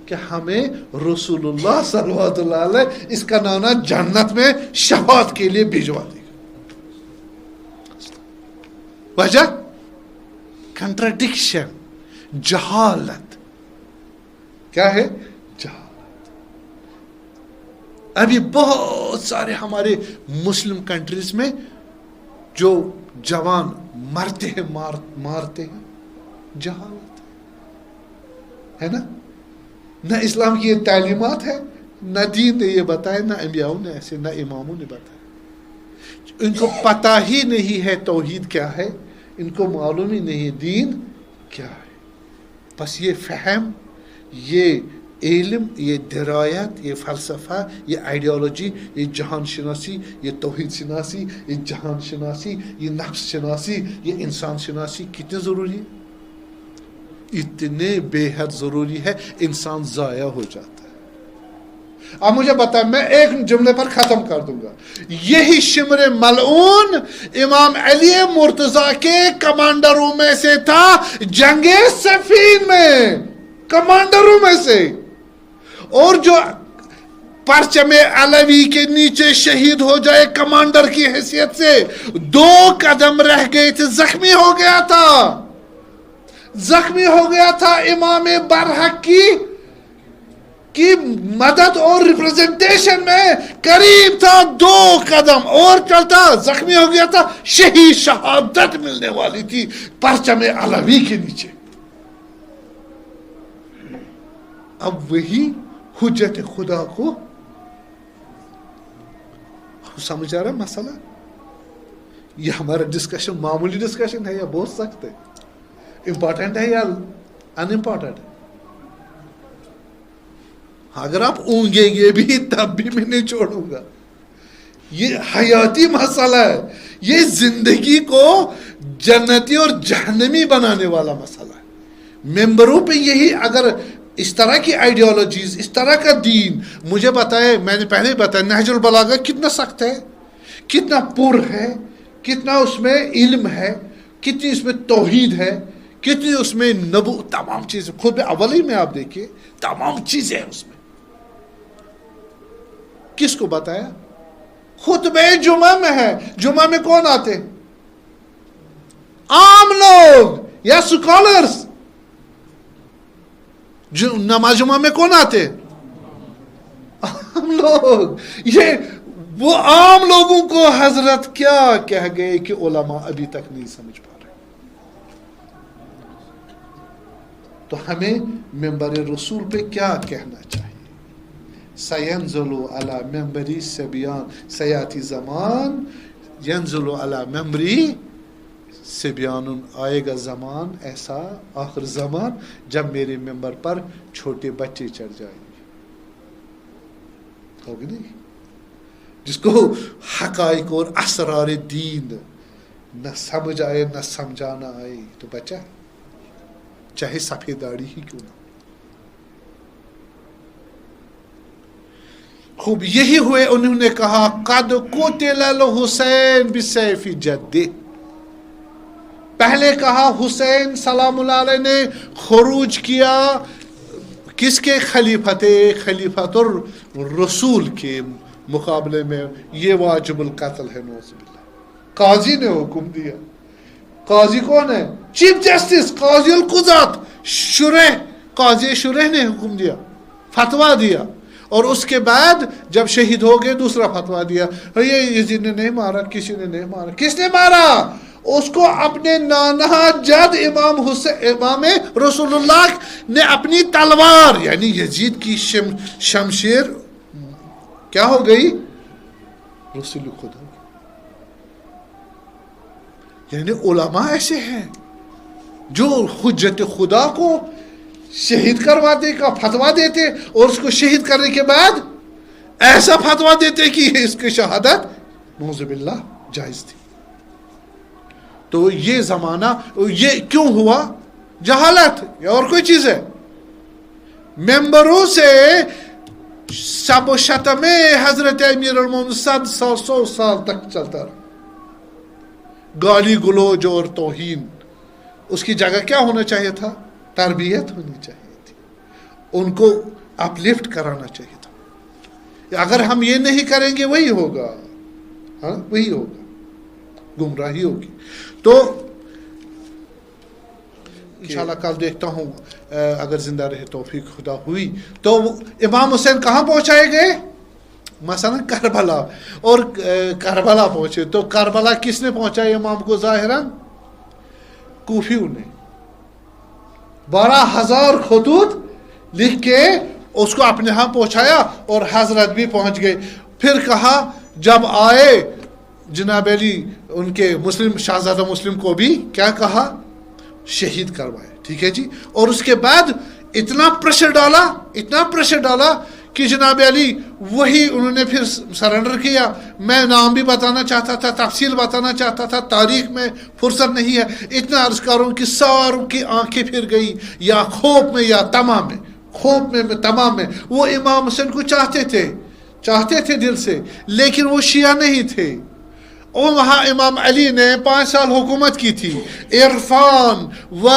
کہ ہمیں رسول اللہ صلی اللہ علیہ وسلم اس کا نانا جنت میں شفاعت کے لیے بھیجوا دے گا. وجہ کنٹراڈکشن، جہالت. کیا ہے؟ جہالت. ابھی بہت سارے ہمارے مسلم کنٹریز میں جو جوان مرتے ہیں مارتے ہیں، جہالت ہے نا. نہ اسلام کی یہ تعلیمات ہے، نہ دین نے یہ بتایا، نہ انبیاؤں نے ایسے، نہ اماموں نے بتایا. ان کو پتہ ہی نہیں ہے توحید کیا ہے، ان کو معلوم ہی نہیں دین کیا ہے. بس یہ فہم، یہ علم، یہ درایت، یہ فلسفہ، یہ آئیڈیالوجی، یہ جہان شناسی، یہ توحید شناسی، یہ جہان شناسی، یہ نفس شناسی، یہ انسان شناسی کتنے ضروری ہے؟ اتنے بے حد ضروری ہے، انسان ضائع ہو جاتا ہے. اب مجھے بتا، میں ایک جملے پر ختم کر دوں گا. یہی شمر ملعون امام علی مرتضیٰ کے کمانڈروں میں سے تھا، جنگ صفین میں کمانڈروں میں سے. اور جو پرچم علوی کے نیچے شہید ہو جائے کمانڈر کی حیثیت سے، 2 قدم رہ گئے تھے، زخمی ہو گیا تھا. زخمی ہو گیا تھا امام برحق کی مدد اور ریپرزنٹیشن میں قریب تھا، 2 قدم اور چلتا زخمی ہو گیا تھا. شہید شہادت ملنے والی تھی پرچم علوی کے نیچے. اب وہی حجت خدا کو سمجھ آ رہا مسئلہ. یہ ہمارا ڈسکشن معمولی ڈسکشن ہے یا بہت سخت ہے؟ امپورٹنٹ ہے یا ان امپورٹنٹ؟ اگر آپ اونگیں گے بھی تب بھی میں نہیں چھوڑوں گا. یہ حیاتی مسئلہ ہے، یہ زندگی کو جنتی اور جہنمی بنانے والا مسئلہ ہے. ممبروں پہ یہی، اگر اس طرح کی آئیڈیالوجیز، اس طرح کا دین مجھے بتائے، میں نے پہلے بتایا نہج البلاغہ کتنا سخت ہے، کتنا پر ہے، کتنا اس میں علم ہے، کتنی اس میں توحید ہے، کتنی اس میں تمام چیزیں. خود اول ہی میں آپ دیکھیے تمام چیزیں ہیں اس میں. کس کو بتایا؟ خطبہ جمعہ میں ہے. جمعہ میں کون آتے؟ عام لوگ یا سکالرز. نماز جمعہ میں کون آتے؟ عام لوگ. یہ وہ عام لوگوں کو حضرت کیا کہہ گئے کہ علماء ابھی تک نہیں سمجھ پا رہے. تو ہمیں ممبر رسول پہ کیا کہنا چاہیے؟ سینزل علی ممبری سبیان، سیاتی زمان ینزل علی ممبری سبیان. آئے گا زمان ایسا، آخر زمان، جب میرے ممبر پر چھوٹے بچے چڑھ جائیں گے. ہوگی نہیں؟ جس کو حقائق اور اسرار دین نہ سمجھ آئے نہ سمجھانا آئے تو بچہ ہے، چاہے سفید داڑھی ہی کیوں نہ. خوب یہی ہوئے. انہوں نے کہا قد قتل الحسین بسیف جدہ. پہلے کہا حسین سلام اللہ علیہ نے خروج کیا کس کے؟ خلیفت الرسول کے مقابلے میں. یہ واجب القتل ہے، نعوذ باللہ. قاضی نے حکم دیا. قاضی کون ہے؟ چیف جسٹس، قاضی القضات، قاضی شرح نے حکم دیا، فتویٰ دیا. اور اس کے بعد جب شہید ہو گئے دوسرا فتویٰ دیا، یہ یزید نے نہیں مارا، کسی نے نہیں مارا. کس نے مارا؟ اس کو اپنے نانا جد امام رسول اللہ نے اپنی تلوار، یعنی یزید کی شمشیر کیا ہو گئی؟ رسول خدا. یعنی علماء ایسے ہیں جو حجت خدا کو شہید کرواتے کا فتویٰ دیتے، اور اس کو شہید کرنے کے بعد ایسا فتویٰ دیتے کہ اس کی شہادت نعوذ باللہ جائز تھی. تو یہ زمانہ یہ کیوں ہوا؟ جہالت یا اور کوئی چیز ہے؟ ممبروں سے سب و شتم حضرت امیر المومنین 100 سال تک چلتا رہا. گالی گلوج اور توہین. اس کی جگہ کیا ہونا چاہیے تھا؟ تربیت ہونی چاہیے تھی، ان کو اپلفٹ کرانا چاہیے تھا. اگر ہم یہ نہیں کریں گے وہی ہوگا، ہاں وہی ہوگا، گمراہی ہوگی. تو انشاءاللہ کل دیکھتا ہوں اگر زندہ رہے توفیق خدا ہوئی تو امام حسین کہاں پہنچائے گئے؟ مثلا کربلا. اور کربلا پہنچے تو کربلا کس نے پہنچایا امام کو؟ ظاہراً کوفیوں نے 12,000 خطوط لکھ کے اس کو اپنے ہاں پہنچایا اور حضرت بھی پہنچ گئے. پھر کہا جب آئے جناب علی ان کے مسلم شہزادہ مسلم کو بھی کیا کہا؟ شہید کروائے. ٹھیک ہے جی. اور اس کے بعد اتنا پریشر ڈالا کہ جناب علی وہی انہوں نے پھر سرنڈر کیا. میں نام بھی بتانا چاہتا تھا، تفصیل بتانا چاہتا تھا، تاریخ میں فرصت نہیں ہے. اتنا عرض کروں کہ ساروں کی آنکھیں پھر گئی، یا خوف میں یا تمام میں. وہ امام حسین کو چاہتے تھے دل سے، لیکن وہ شیعہ نہیں تھے. اور وہاں امام علی نے 5 سال حکومت کی تھی. عرفان و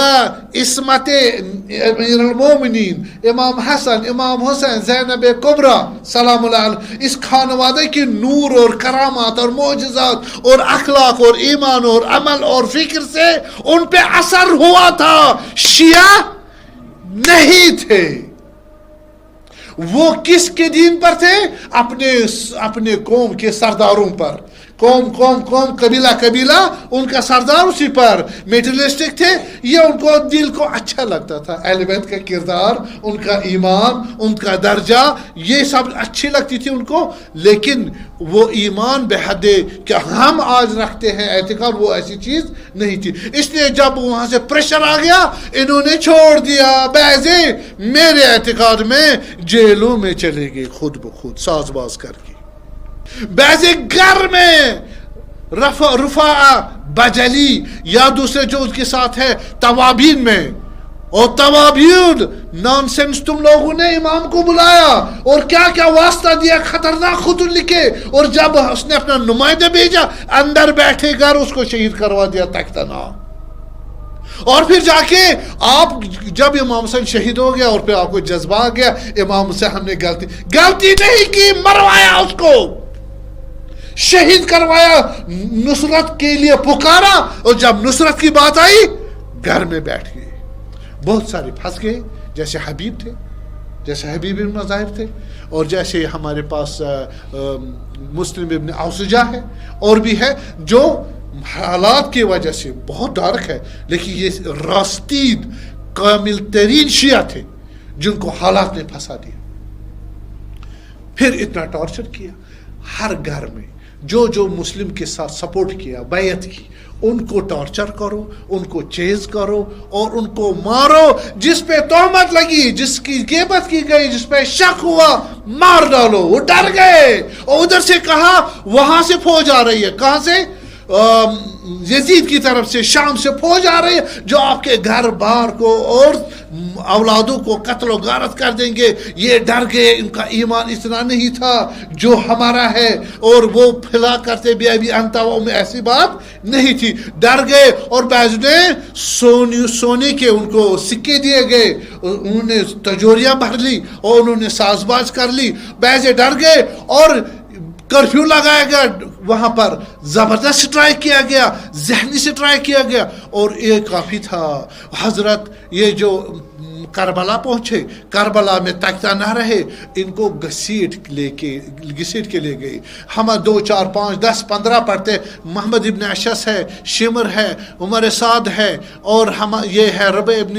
عصمت امیر المومنین امام حسن، امام حسین، زینب کبریٰ سلام اللہ علیہ، اس خانوادے کی نور اور کرامات اور معجزات اور اخلاق اور ایمان اور عمل اور فکر سے ان پہ اثر ہوا تھا. شیعہ نہیں تھے. وہ کس کے دین پر تھے؟ اپنے قوم کے سرداروں پر. قوم قبیلہ ان کا سردار اسی پر. میٹریلسٹک تھے. یہ ان کو دل کو اچھا لگتا تھا. اہل بیت کا کردار، ان کا ایمان، ان کا درجہ، یہ سب اچھی لگتی تھی ان کو. لیکن وہ ایمان بحد کہ ہم آج رکھتے ہیں اعتقاد، وہ ایسی چیز نہیں تھی. اس لیے جب وہاں سے پریشر آ گیا انہوں نے چھوڑ دیا. بعضے میرے اعتقاد میں جیلوں میں چلے گئے خود بخود ساز باز کر کے. بعضے گھر میں رفاع بجلی یا دوسرے جو اس کے ساتھ ہے توابین میں. اور توابین نانسنس تم لوگوں نے امام کو بلایا اور کیا واسطہ دیا، خطرناک خطوط لکھے. اور جب اس نے اپنا نمائندہ بھیجا اندر بیٹھے گھر اس کو شہید کروا دیا تختنا. اور پھر جا کے آپ جب امام حسین شہید ہو گیا اور پھر آپ کو جذبہ آ گیا امام سے ہم نے غلطی نہیں کی، مروایا اس کو، شہید کروایا، نصرت کے لیے پکارا. اور جب نصرت کی بات آئی گھر میں بیٹھ گئے. بہت سارے پھنس گئے، جیسے حبیب تھے، جیسے حبیب ابن ظاہر تھے، اور جیسے ہمارے پاس مسلم ابن اوسجہ ہے، اور بھی ہے جو حالات کی وجہ سے بہت ڈارک ہے، لیکن یہ راستید کامل ترین شیعہ تھے جن کو حالات نے پھنسا دیا. پھر اتنا ٹارچر کیا. ہر گھر میں جو مسلم کے ساتھ سپورٹ کیا، بیعت کی، ان کو ٹارچر کرو، ان کو چیز کرو اور ان کو مارو. جس پہ تہمت لگی، جس کی غیبت کی گئی، جس پہ شک ہوا، مار ڈالو. وہ ڈر گئے اور ادھر سے کہا وہاں سے فوج آ رہی ہے. کہاں سے؟ یزید کی طرف سے، شام سے فوج آ رہی ہے جو آپ کے گھر بار کو اور اولادوں کو قتل و غارت کر دیں گے. یہ ڈر گئے، ان کا ایمان اتنا نہیں تھا جو ہمارا ہے، اور وہ پھیلا کرتے بھی ابھی انتواؤں میں ایسی بات نہیں تھی. ڈر گئے اور بعض نے سونے کے ان کو سکے دیے گئے، انہوں نے تجوریاں بھر لی اور انہوں نے ساز باز کر لی. بعض ڈر گئے اور کرفیو لگایا گیا، وہاں پر زبردست سٹرائک کیا گیا، ذہنی سٹرائک کیا گیا. اور یہ کافی تھا. حضرت یہ جو کربلا پہنچے، کربلا میں تختہ نہ رہے، ان کو گھسیٹ کے لے گئے. ہم 2 4 5 10 15 پڑھتے. محمد ابن اشعث ہے، شمر ہے، عمر سعد ہے، اور ہم یہ ہے ربع ابن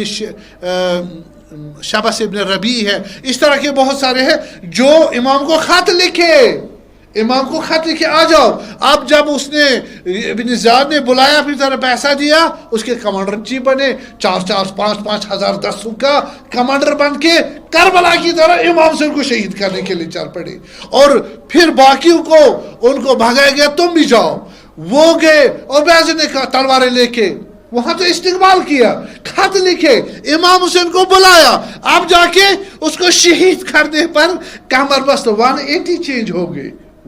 شبس ابن ربیع ہے. اس طرح کے بہت سارے ہیں جو امام کو خط لکھے آ جاؤ. اب جب اس نے ابن زیاد نے بلایا، اپنی طرح پیسہ دیا، اس کے کمانڈر چیف بنے. 4 5 ہزار 10 کا کمانڈر بن کے کربلا کی طرح امام سے ان کو شہید کرنے کے لیے چل پڑے. اور پھر باقیوں کو ان کو بھگایا گیا، تم بھی جاؤ. وہ گئے اور بعض نے کہا تلواریں لے کے وہاں تو استقبال کیا، خط لکھے، امام حسین کو بلایا. اب جا کے اس کو شہید کرنے پر کمر بست 180 چینج ہو گئے.